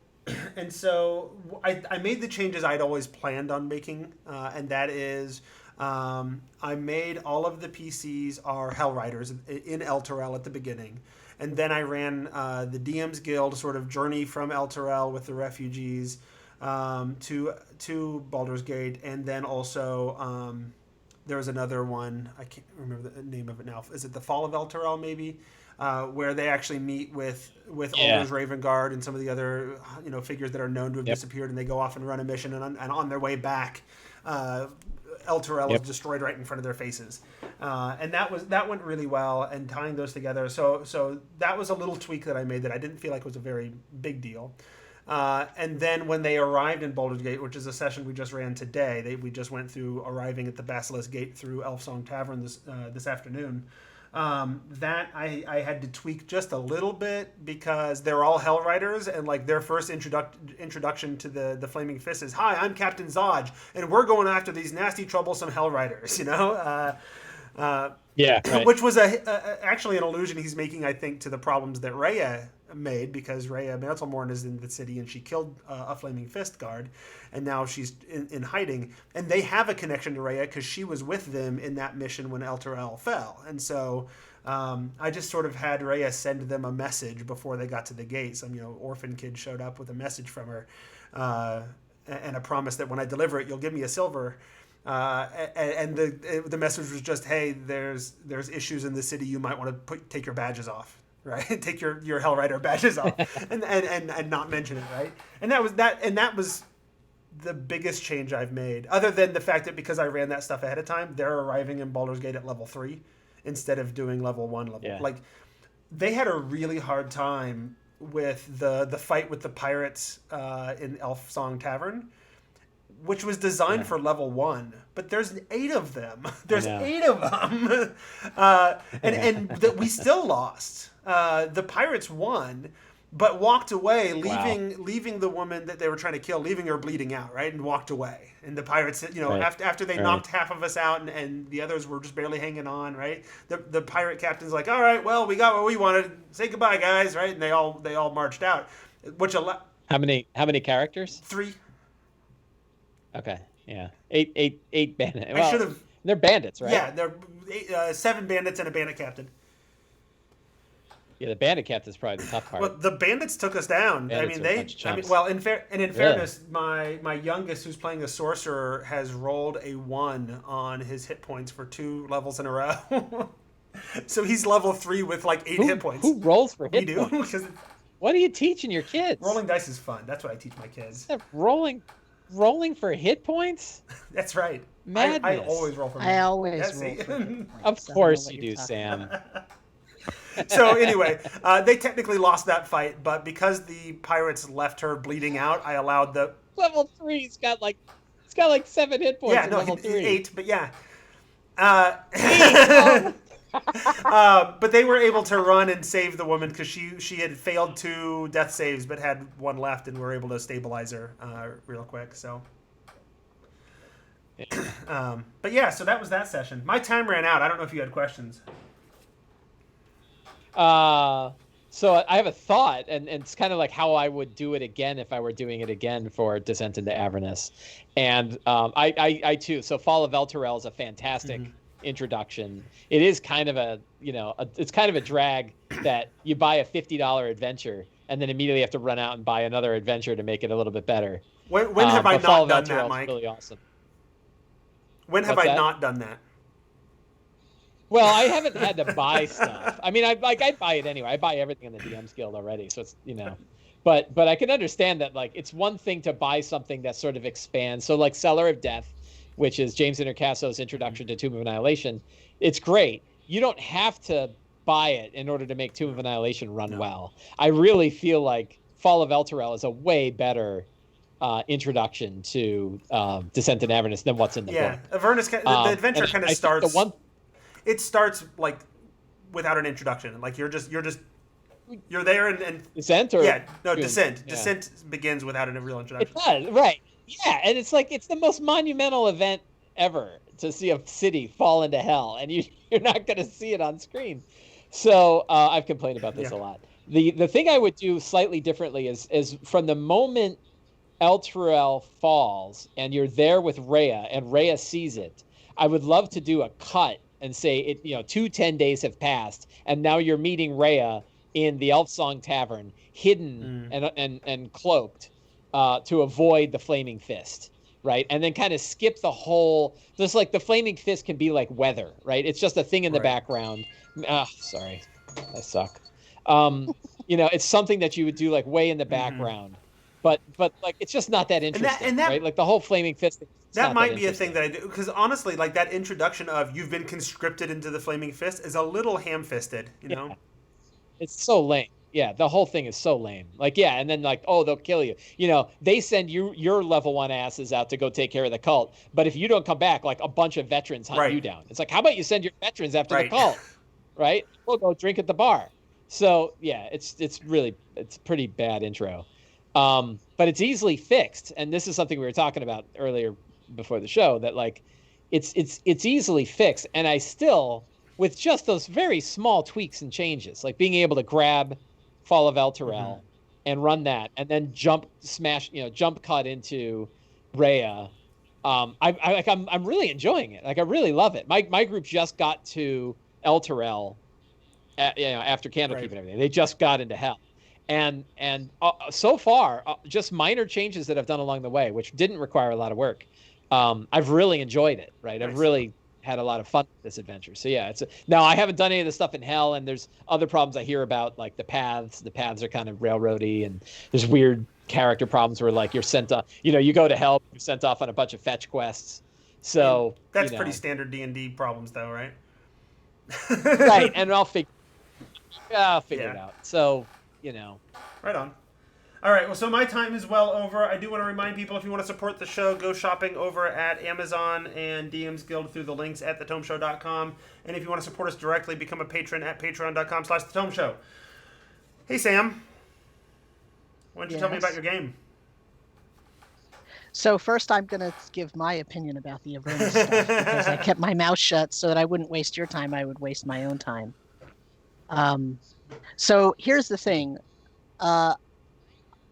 I made the changes I'd always planned on making, and that is I made all of the PCs are Hell Riders in Elturel at the beginning, and then I ran the DM's Guild sort of journey from Elturel with the refugees to Baldur's Gate, and then also There was another one. I can't remember the name of it now. Is it the Fall of Elturel, maybe? Where they actually meet with Ulder's Ravengard and some of the other figures that are known to have disappeared, and they go off and run a mission, and on their way back, Elturel is destroyed right in front of their faces, and that went really well. And tying those together, so that was a little tweak that I made that I didn't feel like was a very big deal. And then when they arrived in Baldur's Gate, which is a session we just ran today, we just went through arriving at the Basilisk Gate through Elfsong Tavern this afternoon. That I had to tweak just a little bit because they're all Hell Riders, and like their first introduction to the Flaming Fist is, "Hi, I'm Captain Zodge, and we're going after these nasty, troublesome Hell Riders," Right. Which was actually an allusion he's making, I think, to the problems that Rhea made, because Rhea Mantelmorn is in the city and she killed a Flaming Fist guard, and now she's in hiding. And they have a connection to Rhea because she was with them in that mission when Elturel fell. And so I just sort of had Rhea send them a message before they got to the gate. Some orphan kid showed up with a message from her and a promise that when I deliver it, you'll give me a silver. And the message was just, hey, there's issues in the city. You might want to take your badges off, right? Take your Hell Rider badges off, and not mention it, right? And that was the biggest change I've made, other than the fact that because I ran that stuff ahead of time, they're arriving in Baldur's Gate at level 3 instead of doing level 1 level. Yeah. Like, they had a really hard time with the fight with the pirates in Elfsong Tavern, which was designed for level 1, but there's 8 of them. There's 8 of them, and we still lost. The pirates won, but walked away, leaving the woman that they were trying to kill, leaving her bleeding out, right, and walked away. And the pirates, after they knocked half of us out, and the others were just barely hanging on, right? The pirate captain's like, all right, well, we got what we wanted. Say goodbye, guys, right? And they all marched out. How many characters? 3. Okay, yeah, eight bandits. I should have. They're bandits, right? Yeah, they're 7 bandits and a bandit captain. Yeah, the bandit captain's probably the tough part. Well, the bandits took us down. Bandits in fairness, my youngest, who's playing a sorcerer, has rolled a 1 on his hit points for 2 levels in a row. So he's level 3 with like 8 hit points. Who rolls for hit points? What are you teaching your kids? Rolling dice is fun. That's what I teach my kids. Rolling for hit points? That's right. Madness. I always roll for. I always roll for hit points. Of course you do, Sam. So anyway, they technically lost that fight, but because the pirates left her bleeding out, I allowed the level 3. It's got like 7 hit points. Yeah, no, level 3. 8, but yeah. But they were able to run and save the woman because she had failed 2 death saves but had 1 left, and were able to stabilize her real quick. So, but yeah, so that was that session. My time ran out. I don't know if you had questions. So I have a thought, and it's kind of like how I would do it again if I were doing it again for Descent into Avernus. And I too. So Fall of Elturel is a fantastic introduction. It is kind of it's kind of a drag that you buy a $50 adventure and then immediately have to run out and buy another adventure to make it a little bit better. When have I not done that, Mike? Really awesome. When have I not done that? Well, I haven't had to buy stuff. I mean, I buy it anyway. I buy everything in the DM's Guild already, so it's but I can understand that it's one thing to buy something that sort of expands. So like Cellar of Death, which is James Intercasso's introduction to Tomb of Annihilation, it's great. You don't have to buy it in order to make Tomb of Annihilation run well. I really feel like Fall of Elturel is a way better introduction to Descent in Avernus than what's in the book. Yeah, Avernus. The adventure kind of starts. It starts like without an introduction. Like you're there and Descent or Descent. Yeah. Descent begins without a real introduction. It does, right? Yeah, and it's the most monumental event ever to see a city fall into hell, and you're not going to see it on screen. So I've complained about this a lot. The thing I would do slightly differently is from the moment Elturel falls and you're there with Rhea and Rhea sees it, I would love to do a cut and say 10 days have passed and now you're meeting Rhea in the Elfsong Tavern, hidden and cloaked to avoid the Flaming Fist. right? And then kind of skip the whole, just like the flaming fist can be like weather, right? It's just a thing in the background. Sorry, I suck. It's something that you would do like way in the background, but like it's just not that interesting, right? Like the whole flaming fist. That might be a thing that I do, because honestly, like that introduction of you've been conscripted into the flaming fist is a little ham-fisted, you know? It's so lame. Yeah, the whole thing is so lame. Like, yeah, and then like, oh, they'll kill you. They send your level 1 asses out to go take care of the cult, but if you don't come back, like a bunch of veterans hunt you down. It's like, how about you send your veterans after the cult, right? We'll go drink at the bar. So yeah, it's pretty bad intro, but it's easily fixed. And this is something we were talking about earlier before the show, that like, it's easily fixed, and I still, with just those very small tweaks and changes, like being able to grab Fall of Elturel and run that, and then jump cut into Rhea. I'm really enjoying it. Like I really love it. My group just got to Elturel, after Candlekeep and everything. They just got into Hell, and so far, just minor changes that I've done along the way, which didn't require a lot of work. I've really enjoyed it. Right, I've really had a lot of fun with this adventure. So yeah, now I haven't done any of the stuff in Hell, and there's other problems I hear about, like the paths are kind of railroady, and there's weird character problems where like you're sent off, you go to Hell, you're sent off on a bunch of fetch quests. So that's pretty standard D&D problems though, right? Right, and I'll figure it out. So, Right on. All right, well, so my time is well over. I do want to remind people, if you want to support the show, go shopping over at Amazon and DM's Guild through the links at thetomeshow.com. And if you want to support us directly, become a patron at patreon.com/thetomeshow. Hey, Sam. Why don't you tell me about your game? So first I'm going to give my opinion about the Avernus stuff, because I kept my mouth shut so that I wouldn't waste your time. I would waste my own time. So here's the thing.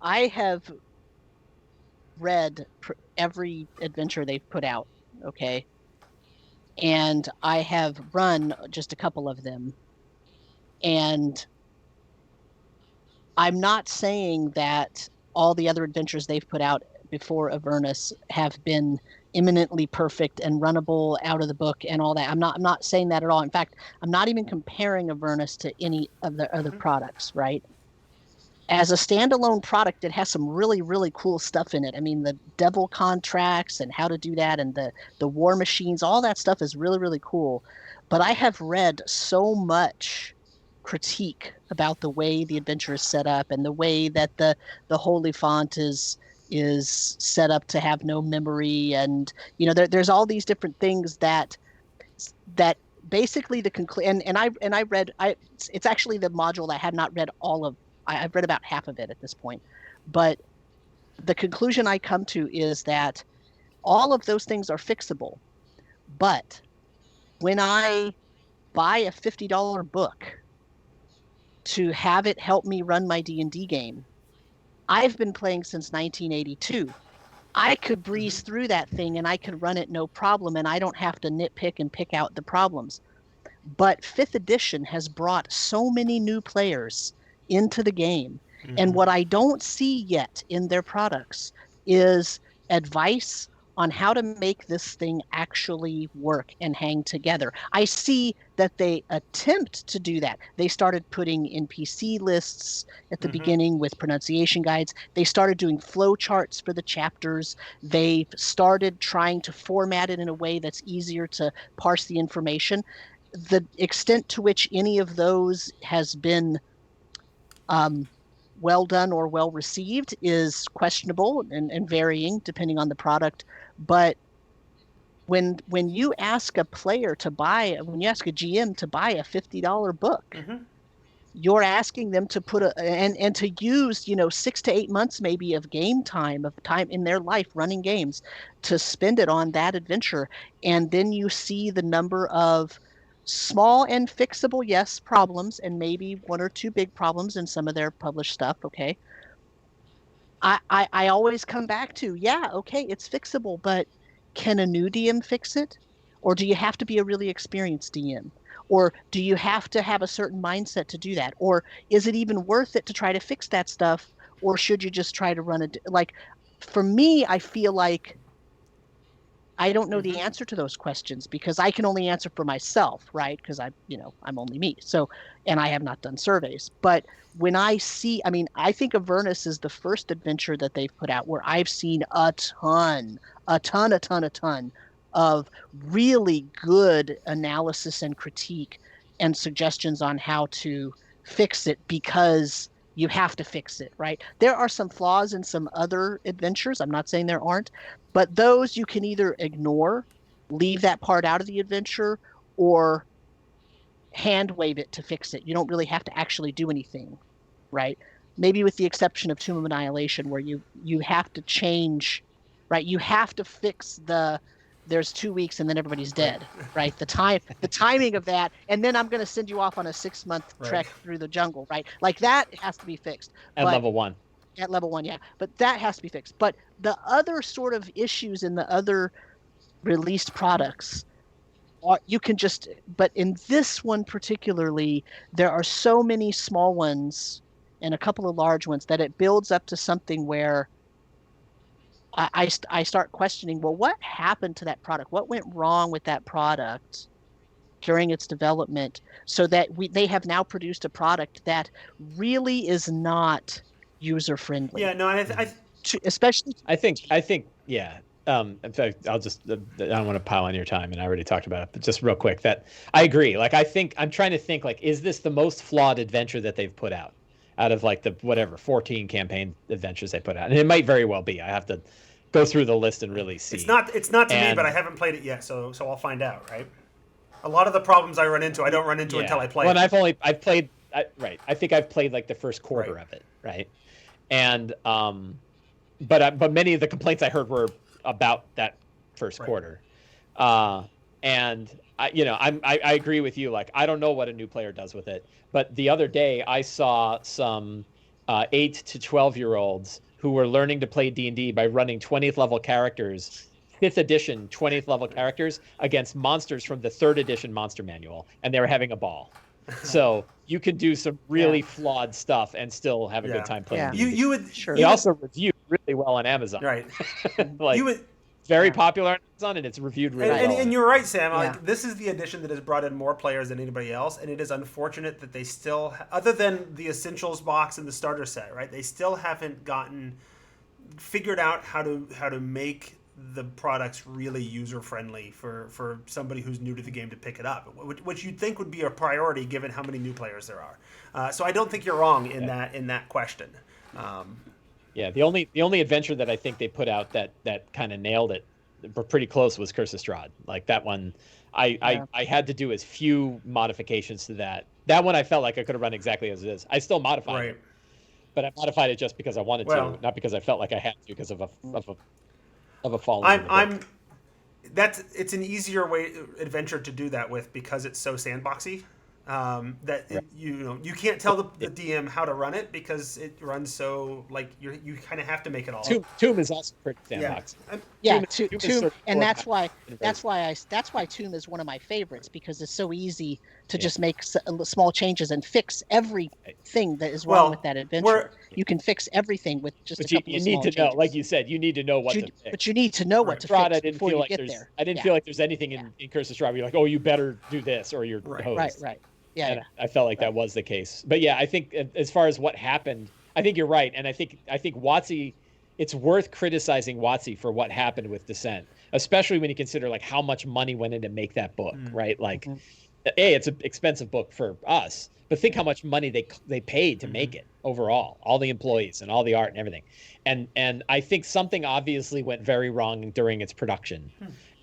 I have read every adventure they've put out, okay? And I have run just a couple of them. And I'm not saying that all the other adventures they've put out before Avernus have been eminently perfect and runnable out of the book and all that. I'm not saying that at all. In fact, I'm not even comparing Avernus to any of the other products, right? As a standalone product, it has some really, really cool stuff in it. I mean, the devil contracts and how to do that, and the war machines, all that stuff is really, really cool. But I have read so much critique about the way the adventure is set up, and the way that the Holy Font is set up to have no memory, and there's all these different things that basically and I read it's actually the module I have not read all of. I've read about half of it at this point, but the conclusion I come to is that all of those things are fixable. But when I buy a $50 book to have it help me run my D&D game, I've been playing since 1982. I could breeze through that thing and I could run it no problem, and I don't have to nitpick and pick out the problems. But 5th edition has brought so many new players into the game. And what I don't see yet in their products is advice on how to make this thing actually work and hang together. I see that they attempt to do that. They started putting NPC lists at the beginning with pronunciation guides. They started doing flow charts for the chapters. They've started trying to format it in a way that's easier to parse the information. The extent to which any of those has been well done or well received is questionable and varying depending on the product. But when you ask a player when you ask a GM to buy a $50 book, you're asking them to put and to use 6 to 8 months maybe of time in their life running games to spend it on that adventure. And then you see the number of small and fixable, yes, problems, and maybe 1 or 2 big problems in some of their published stuff, okay? I always come back to, okay, it's fixable, but can a new DM fix it? Or do you have to be a really experienced DM? Or do you have to have a certain mindset to do that? Or is it even worth it to try to fix that stuff? Or should you just try to run it? Like, for me, I feel like I don't know the answer to those questions because I can only answer for myself, right? Because I'm only me. So, and I have not done surveys. But when I see, I mean, I think Avernus is the first adventure that they've put out where I've seen a ton of really good analysis and critique and suggestions on how to fix it because you have to fix it, right? There are some flaws in some other adventures. I'm not saying there aren't, but those you can either ignore, leave that part out of the adventure, or hand wave it to fix it. You don't really have to actually do anything, right? Maybe with the exception of Tomb of Annihilation, where you have to change, right? You have to fix there's 2 weeks and then everybody's dead, right? The timing of that, and then I'm going to send you off on a 6-month trek through the jungle, right? Like that has to be fixed. At level 1. At level 1, yeah. But that has to be fixed. But the other sort of issues in the other released products, you can just, but in this one particularly, there are so many small ones and a couple of large ones that it builds up to something where I start questioning, well, what happened to that product? What went wrong with that product during its development so that they have now produced a product that really is not user-friendly? Yeah, no, especially... I think, yeah. In fact, I don't want to pile on your time, and I already talked about it, but just real quick, that I agree. Like, I'm trying to think, like, is this the most flawed adventure that they've put out of like the 14 campaign adventures they put out? And it might very well be. I have to go through the list and really see. It's not to me, but I haven't played it yet, so I'll find out, right? A lot of the problems I run into, I don't run into until I play it. Well, I've played, right. I think I've played like the first quarter of it, right? And but many of the complaints I heard were about that first quarter, and I agree with you. Like, I don't know what a new player does with it, but the other day I saw some 8 to 12-year-olds who were learning to play D&D by running 20th level characters, 5th edition 20th level characters against monsters from the 3rd edition monster manual, and they were having a ball. So you can do some really flawed stuff and still have a good time playing. Yeah. You would They also reviewed really well on Amazon. Right. Like, very popular on Amazon, and it's reviewed really well. And you're right, Sam. Like, this is the edition that has brought in more players than anybody else, and it is unfortunate that they still, other than the Essentials box and the starter set, right? They still haven't figured out how to make the products really user friendly for somebody who's new to the game to pick it up, which you'd think would be a priority given how many new players there are. So I don't think you're wrong in that question. Yeah, the only adventure that I think they put out that kind of nailed it, pretty close, was Curse of Strahd. Like, that one, I had to do as few modifications to that. That one I felt like I could have run exactly as it is. I still modified it, but I modified it just because I wanted to, not because I felt like I had to because of a fallen. It's an easier adventure to do that with because it's so sandboxy. You can't tell the DM how to run it because it runs so, like, you kind of have to make it all. Tomb is also pretty sandbox. Tomb, and that's why Tomb is one of my favorites, because it's so easy to just make small changes and fix everything that is wrong with that adventure. You can fix everything with just a couple of small changes. You need to know, like you said, you need to know what to fix. But you need to know what to fix before you get there. I didn't feel like there's anything in Curse of Strahd where you're like, oh, you better do this or you're hosed. Right. Yeah, and I felt like that was the case. But yeah, I think as far as what happened, I think you're right. And I think WotC, it's worth criticizing WotC for what happened with Descent, especially when you consider like how much money went in to make that book, right? Like, it's an expensive book for us, but think how much money they paid to make it overall, all the employees and all the art and everything. And I think something obviously went very wrong during its production.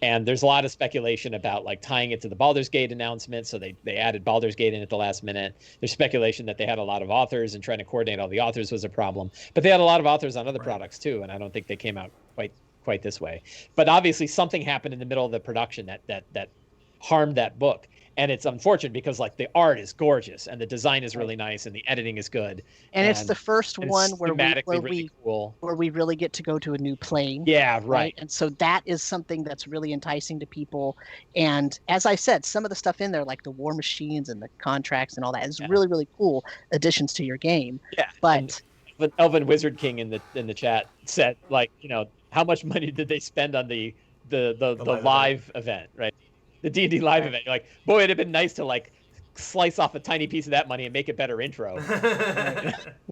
And there's a lot of speculation about like tying it to the Baldur's Gate announcement. So they added Baldur's Gate in at the last minute. There's speculation that they had a lot of authors and trying to coordinate all the authors was a problem. But they had a lot of authors on other products too. And I don't think they came out quite this way. But obviously something happened in the middle of the production that harmed that book. And it's unfortunate because like the art is gorgeous and the design is really nice and the editing is good. And it's the first one where cool. where we really get to go to a new plane. Yeah, right. And so that is something that's really enticing to people. And as I said, some of the stuff in there, like the war machines and the contracts and all that, is really, really cool additions to your game. Yeah. But Elvin Wizard King in the chat said, like, how much money did they spend on the the live event, right? The D&D live event. You're like, boy, it'd have been nice to like slice off a tiny piece of that money and make a better intro.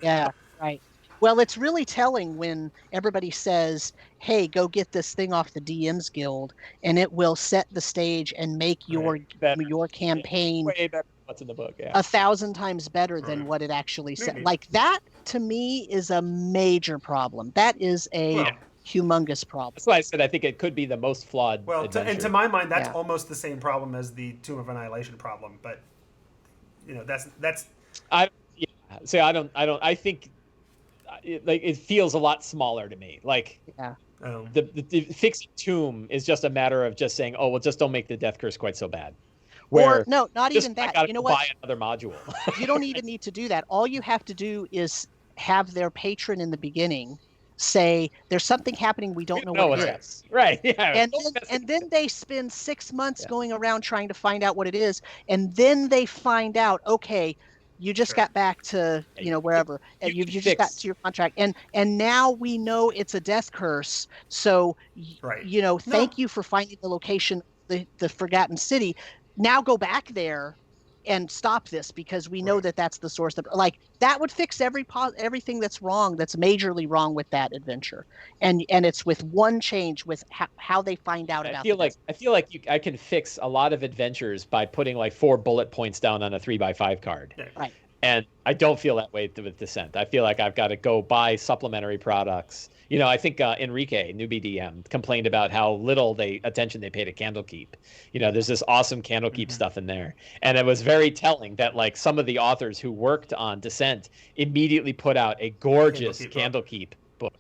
Yeah, right. Well, it's really telling when everybody says, "Hey, go get this thing off the DM's Guild, and it will set the stage and make your campaign way better than what's in the book." Yeah, 1,000 times better than what it actually said. Like that, to me, is a major problem. That is a humongous problem. That's why I said I think it could be the most flawed. Well, and to my mind, that's almost the same problem as the Tomb of Annihilation problem. But that's. I think it feels a lot smaller to me. Like the fixing Tomb is just a matter of just saying, oh well, just don't make the Death Curse quite so bad. Or no, not even that. You know what? Buy another module. You don't even need to do that. All you have to do is have their patron in the beginning say there's something happening we don't know what it is. Right. Yeah. And then they spend 6 months going around trying to find out what it is, and then they find out, okay, you just got back to wherever, and you just got to your contract, and now we know it's a death curse. So thank you for finding the location, the Forgotten City. Now go back there and stop this, because we know that that's the source of, like, that would fix everything that's wrong, that's majorly wrong with that adventure, and it's with one change with how they find out about it. I feel like I can fix a lot of adventures by putting like 4 bullet points down on a 3x5 card. Right. And I don't feel that way with Descent. I feel like I've got to go buy supplementary products. I think Enrique, newbie DM, complained about how little attention they pay to Candlekeep. There's this awesome Candlekeep stuff in there. And it was very telling that like some of the authors who worked on Descent immediately put out a gorgeous Candlekeep book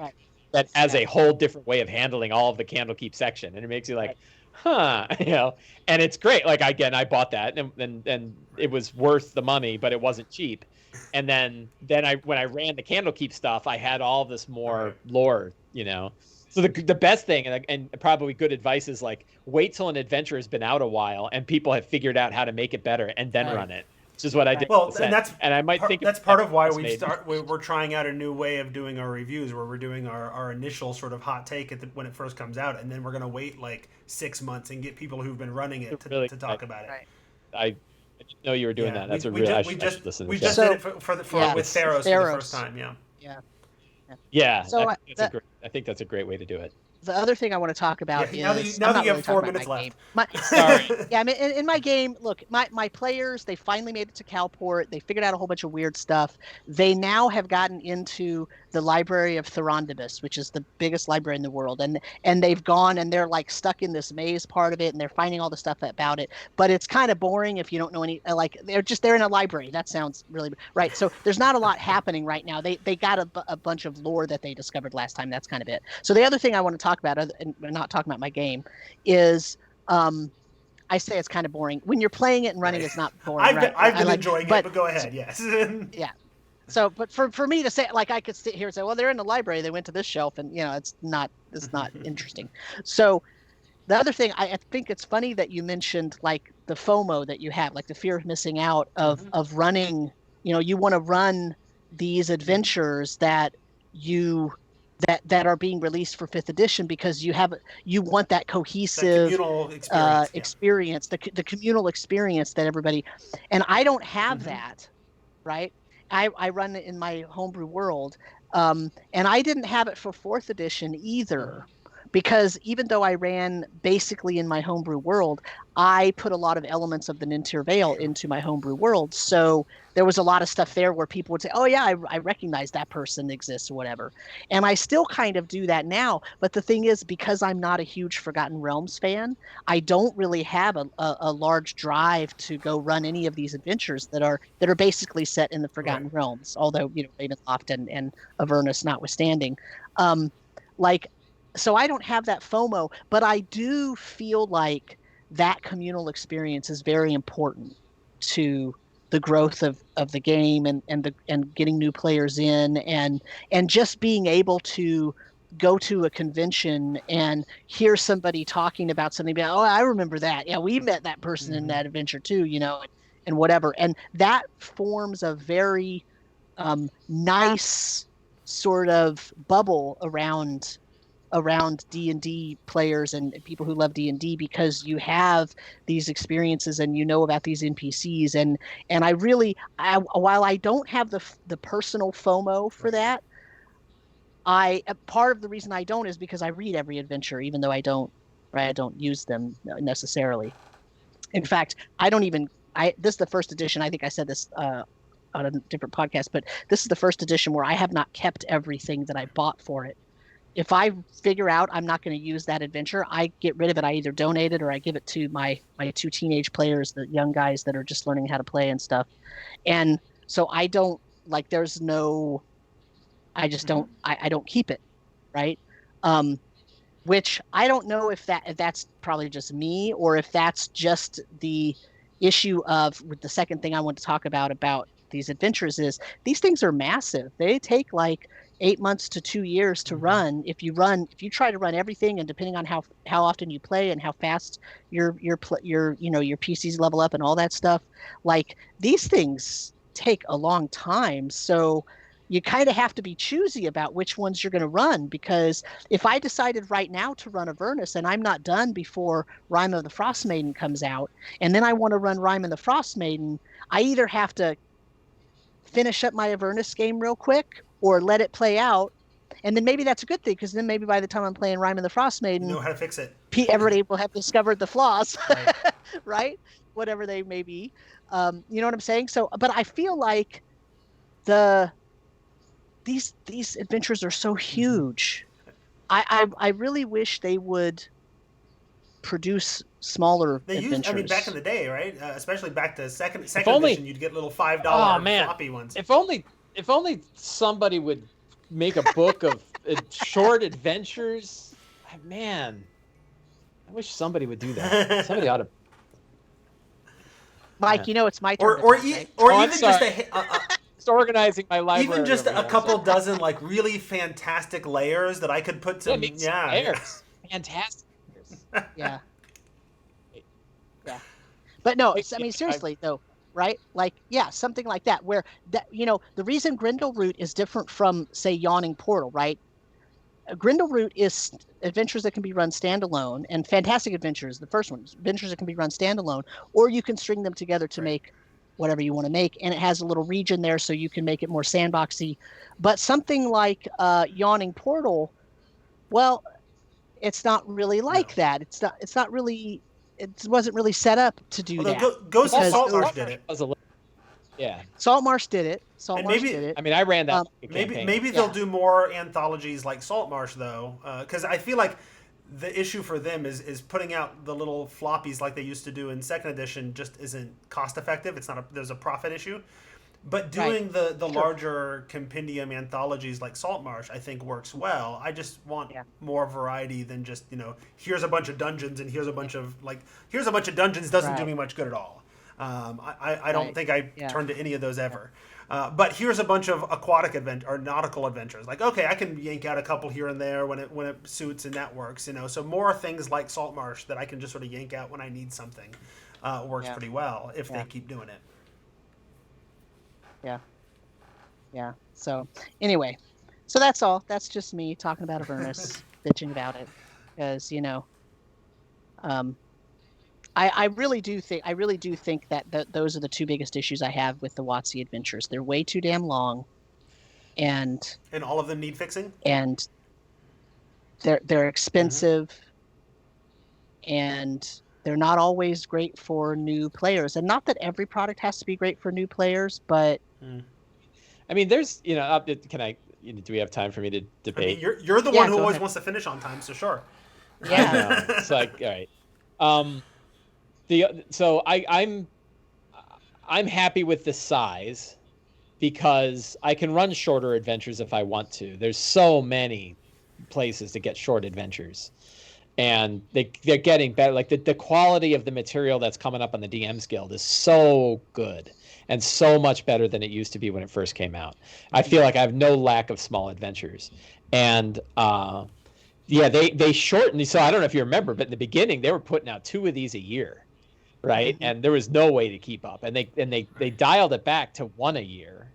that has a whole different way of handling all of the Candlekeep section. And it makes you like, and it's great. Like, again, I bought that and it was worth the money, but it wasn't cheap. And then when I ran the Candlekeep stuff, I had all this more lore, So the best thing and probably good advice is like, wait till an adventure has been out a while and people have figured out how to make it better and then run it. Which is what I did. Well, and I might think that's part of why we're trying out a new way of doing our reviews, where we're doing our initial sort of hot take when it first comes out, and then we're going to wait like 6 months and get people who've been running it to talk about it. I didn't know you were doing that. That's we just did it for with Theros for the first time. Yeah. So I think that's a great way to do it. The other thing I want to talk about is now that you have 4 minutes left. Sorry. I mean, in my game, look, my players, they finally made it to Calport. They figured out a whole bunch of weird stuff. They now have gotten into the library of Thorondibus, which is the biggest library in the world, and they've gone and they're like stuck in this maze part of it, and they're finding all the stuff about it. But it's kind of boring if you don't know any. Like they're in a library. That sounds really right. So there's not a lot happening right now. They got a bunch of lore that they discovered last time. That's kind of it. So the other thing I want to talk about, and we're not talking about my game, is I say it's kind of boring. When you're playing it and running, it's not boring. I've been enjoying it, but go ahead. Yes. Yeah. So, but for me to say, like, I could sit here and say, well, they're in the library. They went to this shelf, and it's not interesting. So, the other thing, I think it's funny that you mentioned like the FOMO that you have, like the fear of missing out of running. You want to run these adventures that are being released for 5th edition because you want that cohesive experience, the communal experience that everybody, and I don't have that, right? I run it in my homebrew world, and I didn't have it for 4th edition either, because even though I ran basically in my homebrew world, I put a lot of elements of the Nintir Vale into my homebrew world. So there was a lot of stuff there where people would say, oh yeah, I recognize that person exists or whatever. And I still kind of do that now. But the thing is, because I'm not a huge Forgotten Realms fan, I don't really have a large drive to go run any of these adventures that are basically set in the Forgotten Realms, although, Ravenloft and Avernus notwithstanding. So I don't have that FOMO, but I do feel like that communal experience is very important to the growth of the game and getting new players in and just being able to go to a convention and hear somebody talking about something. Oh, I remember that. Yeah, we met that person in that adventure too, and whatever. And that forms a very nice sort of bubble around around D&D players and people who love D&D because you have these experiences and you know about these NPCs and I really while I don't have the personal FOMO for that, part of the reason I don't is because I read every adventure even though I don't use them necessarily. In fact, this is the first edition. I think I said this on a different podcast, but this is the first edition where I have not kept everything that I bought for it. If I figure out I'm not going to use that adventure, I get rid of it. I either donate it or I give it to my two teenage players, the young guys that are just learning how to play and stuff. And so I don't I just don't, I don't keep it. Right. Which I don't know if that's probably just me or if that's just the issue of with the second thing I want to talk about these adventures is these things are massive. They take like 8 months to 2 years to run. If you try to run everything, and depending on how often you play and how fast your PCs level up and all that stuff, like these things take a long time. So you kind of have to be choosy about which ones you're going to run, because if I decided right now to run Avernus and I'm not done before Rime of the Frostmaiden comes out, and then I want to run Rime of the Frostmaiden, I either have to finish up my Avernus game real quick or let it play out, and then maybe that's a good thing, because then maybe by the time I'm playing Rime of the Frostmaiden, you know how to fix it. Everybody will have discovered the flaws, right? Right? Whatever they may be. You know what I'm saying? So, but I feel like these adventures are so huge. I really wish they would produce smaller adventures. I mean, back in the day, right? Especially back to second edition, you'd get little $5 floppy ones. If only somebody would make a book of short adventures. Man, I wish somebody would do that. Somebody ought to. Mike, it's my turn. Or even just just organizing my library. Even just a couple dozen like really fantastic layers that I could put some. Layers. Fantastic. Yeah. But no, I mean seriously though, right? Like something like that where the reason Grindelroot is different from say Yawning Portal, right? Grindelroot is adventures that can be run standalone, and Fantastic Adventures, the first one, adventures that can be run standalone, or you can string them together to make whatever you want to make, and it has a little region there so you can make it more sandboxy. But something like Yawning Portal, well, it's not really like that. It's not really. It wasn't really set up to do that. Ghost of Saltmarsh did it. Yeah, Saltmarsh did it. Saltmarsh did it. I mean, I ran that. Maybe they'll do more anthologies like Saltmarsh though, because I feel like the issue for them is putting out the little floppies like they used to do in second edition just isn't cost effective. There's a profit issue. But doing the larger compendium anthologies like Saltmarsh, I think works well. I just want more variety than just, here's a bunch of dungeons and here's a bunch of dungeons doesn't do me much good at all. I don't think I turned to any of those ever. But here's a bunch of aquatic or nautical adventures. Like, okay, I can yank out a couple here and there when it suits and that works. So more things like Saltmarsh that I can just sort of yank out when I need something works pretty well if they keep doing it. Yeah. So anyway, that's all. That's just me talking about Avernus, bitching about it, because I really do think that those are the two biggest issues I have with the WotC adventures. They're way too damn long, and all of them need fixing. And they're expensive, and they're not always great for new players. And not that every product has to be great for new players, but. I mean, there's, can I? Do we have time for me to debate? I mean, you're the one who always wants to finish on time, so sure. Yeah. It's like, all right. So I'm happy with the size because I can run shorter adventures if I want to. There's so many places to get short adventures, and they're getting better. Like the quality of the material that's coming up on the DM's Guild is so good. And so much better than it used to be when it first came out. I feel like I have no lack of small adventures. And they shortened. So I don't know if you remember, but in the beginning they were putting out 2 of these a year, right? Mm-hmm. And there was no way to keep up. And they dialed it back to 1 a year.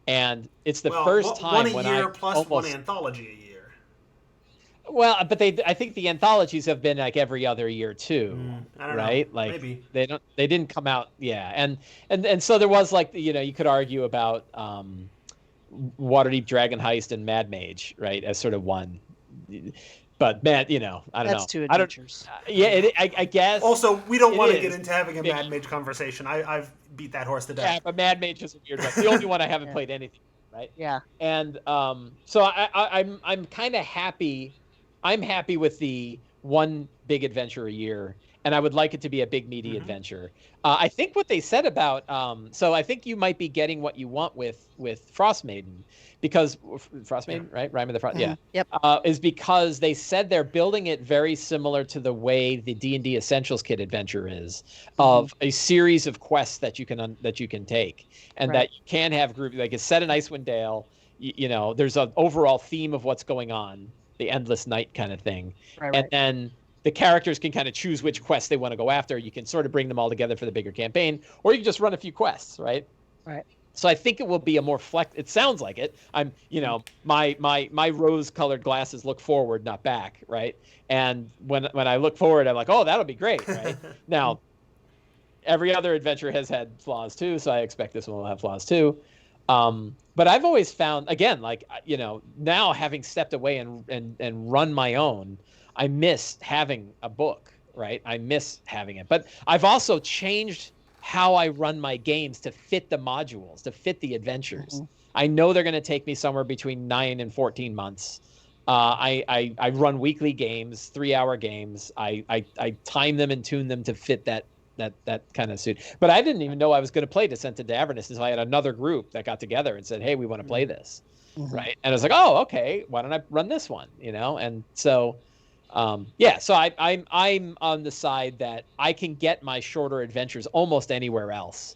And it's the first time one a year plus one anthology a year. Well, but I think the anthologies have been like every other year too, I don't right? know. Like Maybe. they didn't come out, yeah. And so there was like, you could argue about Waterdeep Dragon Heist and Mad Mage, right, as sort of one. But man, I don't know. That's two adventures. I guess. Also, we don't want to is. get into having a Mad Mage conversation. I've beat that horse to death. Yeah, but Mad Mage is a weird one. The only one I haven't played anything, right? Yeah. And so I'm kind of happy. I'm happy with the one big adventure a year, and I would like it to be a big meaty adventure. I think what they said about so I think you might be getting what you want with Frostmaiden, because Frostmaiden, right? Rime of the Frost, yeah. Yep. Is because they said they're building it very similar to the way the D&D Essentials Kit adventure is, of a series of quests that you can take, and that you can have groups, like it's set in Icewind Dale. There's an overall theme of what's going on, the endless night kind of thing, and then the characters can kind of choose which quests they want to go after. You can sort of bring them all together for the bigger campaign, or you can just run a few quests, right? Right. So I think it will be a more it sounds like it. I'm, my rose-colored glasses look forward, not back, right? And when I look forward, I'm like, oh, that'll be great, right? Now, every other adventure has had flaws too, so I expect this one will have flaws too. But I've always found, again, like, now having stepped away and run my own, I miss having a book, right? I miss having it. But I've also changed how I run my games to fit the modules, to fit the adventures. I know they're going to take me somewhere between 9 and 14 months. I run weekly games, 3-hour games. I time them and tune them to fit that kind of suit. But I didn't even know I was going to play Descent into Avernus until I had another group that got together and said, hey, we want to play this, right? And I was like, oh, okay, why don't I run this one, And so... so I'm on the side that I can get my shorter adventures almost anywhere else.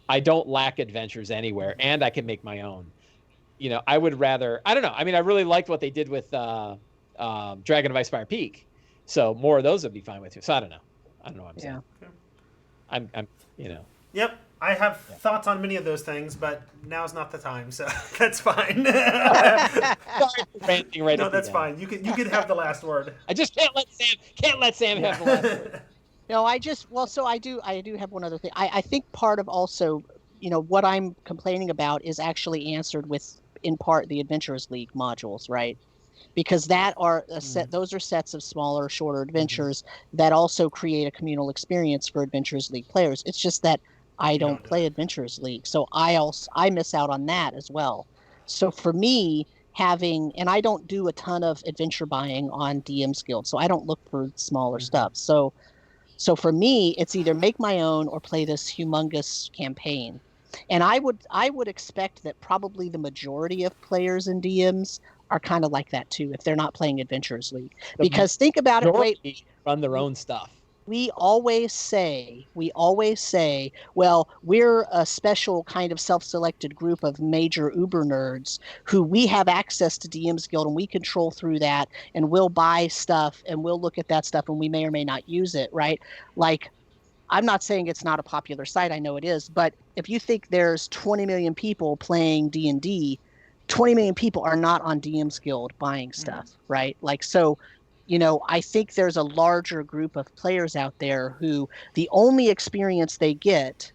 I don't lack adventures anywhere, and I can make my own. I would rather, I don't know. I mean, I really liked what they did with Dragon of Icespire Peak, so more of those would be fine with you. So I don't know what I'm saying. I'm Yep. I have thoughts on many of those things, but now's not the time, so that's fine. Sorry for ranting right. No, that's fine. You can have the last word. I just can't let Sam have the last word. No, so I do have one other thing. I think part of also, what I'm complaining about is actually answered with, in part, the Adventurers League modules, right? Because that are a set; those are sets of smaller, shorter adventures that also create a communal experience for Adventurers League players. It's just that I don't play Adventurers League, so I miss out on that as well. So for me, and I don't do a ton of adventure buying on DM's Guild, so I don't look for smaller stuff. So for me, it's either make my own or play this humongous campaign. And I would expect that probably the majority of players and DMs are kind of like that too, if they're not playing Adventurers League. Because think about it, run their own stuff. We always say, well, we're a special kind of self-selected group of major Uber nerds who we have access to DM's Guild and we control through that, and we'll buy stuff and we'll look at that stuff and we may or may not use it, right? Like, I'm not saying it's not a popular site, I know it is, but if you think there's 20 million people playing D&D, 20 million people are not on DM's Guild buying stuff, right? Like, so... I think there's a larger group of players out there who the only experience they get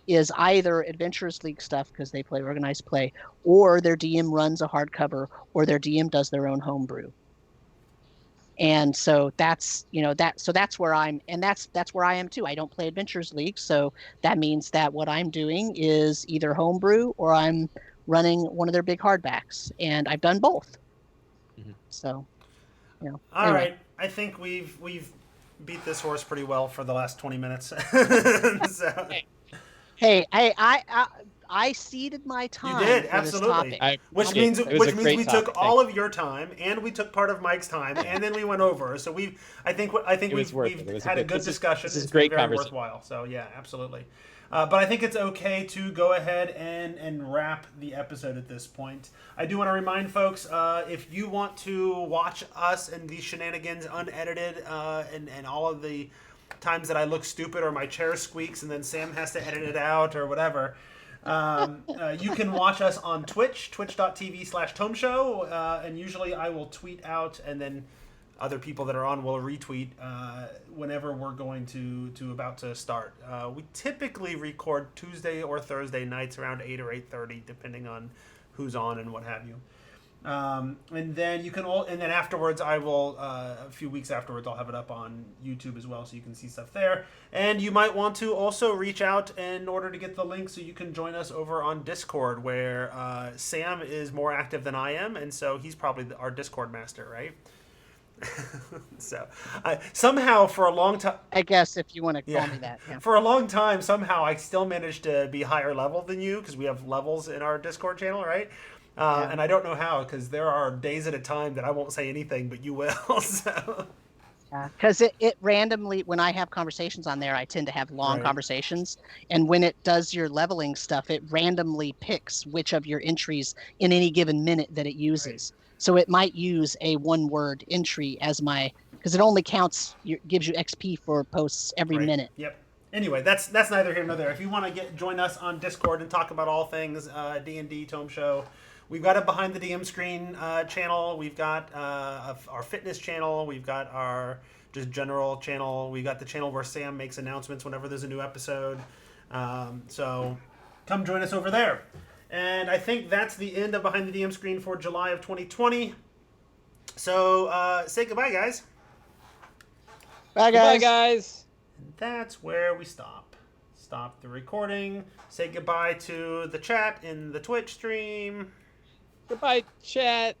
is either Adventurers League stuff because they play organized play, or their DM runs a hardcover, or their DM does their own homebrew. And so that's where that's where I am too. I don't play Adventurers League, so that means that what I'm doing is either homebrew or I'm running one of their big hardbacks, and I've done both. So. All right. I think we've beat this horse pretty well for the last 20 minutes. So. Hey, I ceded my time. You did, absolutely. Which means we took all of your time, and we took part of Mike's time, and then we went over. So I think we've had a good discussion. This is great very worthwhile. So yeah, absolutely. But I think it's okay to go ahead and wrap the episode at this point. I do want to remind folks, if you want to watch us and these shenanigans unedited, and all of the times that I look stupid or my chair squeaks and then Sam has to edit it out or whatever, you can watch us on Twitch, twitch.tv/Tome Show, and usually I will tweet out and then other people that are on will retweet whenever we're going to about to start. We typically record Tuesday or Thursday nights around 8 or 8:30, depending on who's on and what have you. And then you can and then afterwards I will a few weeks afterwards I'll have it up on YouTube as well, so you can see stuff there. And you might want to also reach out in order to get the link so you can join us over on Discord, where Sam is more active than I am, and so he's probably our Discord master, right? So somehow for a long time, I guess, if you want to call me that. Yeah. For a long time, somehow I still managed to be higher level than you, because we have levels in our Discord channel, right? And I don't know how, because there are days at a time that I won't say anything, but you will. So. Because it randomly, when I have conversations on there, I tend to have long conversations. And when it does your leveling stuff, it randomly picks which of your entries in any given minute that it uses. Right. So it might use a one-word entry as because it only gives you XP for posts every minute. Yep. Anyway, that's neither here nor there. If you want to join us on Discord and talk about all things D&D Tome Show, we've got a Behind the DM Screen channel. We've got our fitness channel. We've got our just general channel. We've got the channel where Sam makes announcements whenever there's a new episode. So come join us over there. And I think that's the end of Behind the DM Screen for July of 2020. So say goodbye, guys. Bye, guys. Bye, guys. And that's where we stop. Stop the recording. Say goodbye to the chat in the Twitch stream. Goodbye, chat.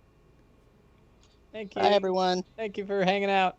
Thank you. Bye, everyone. Thank you for hanging out.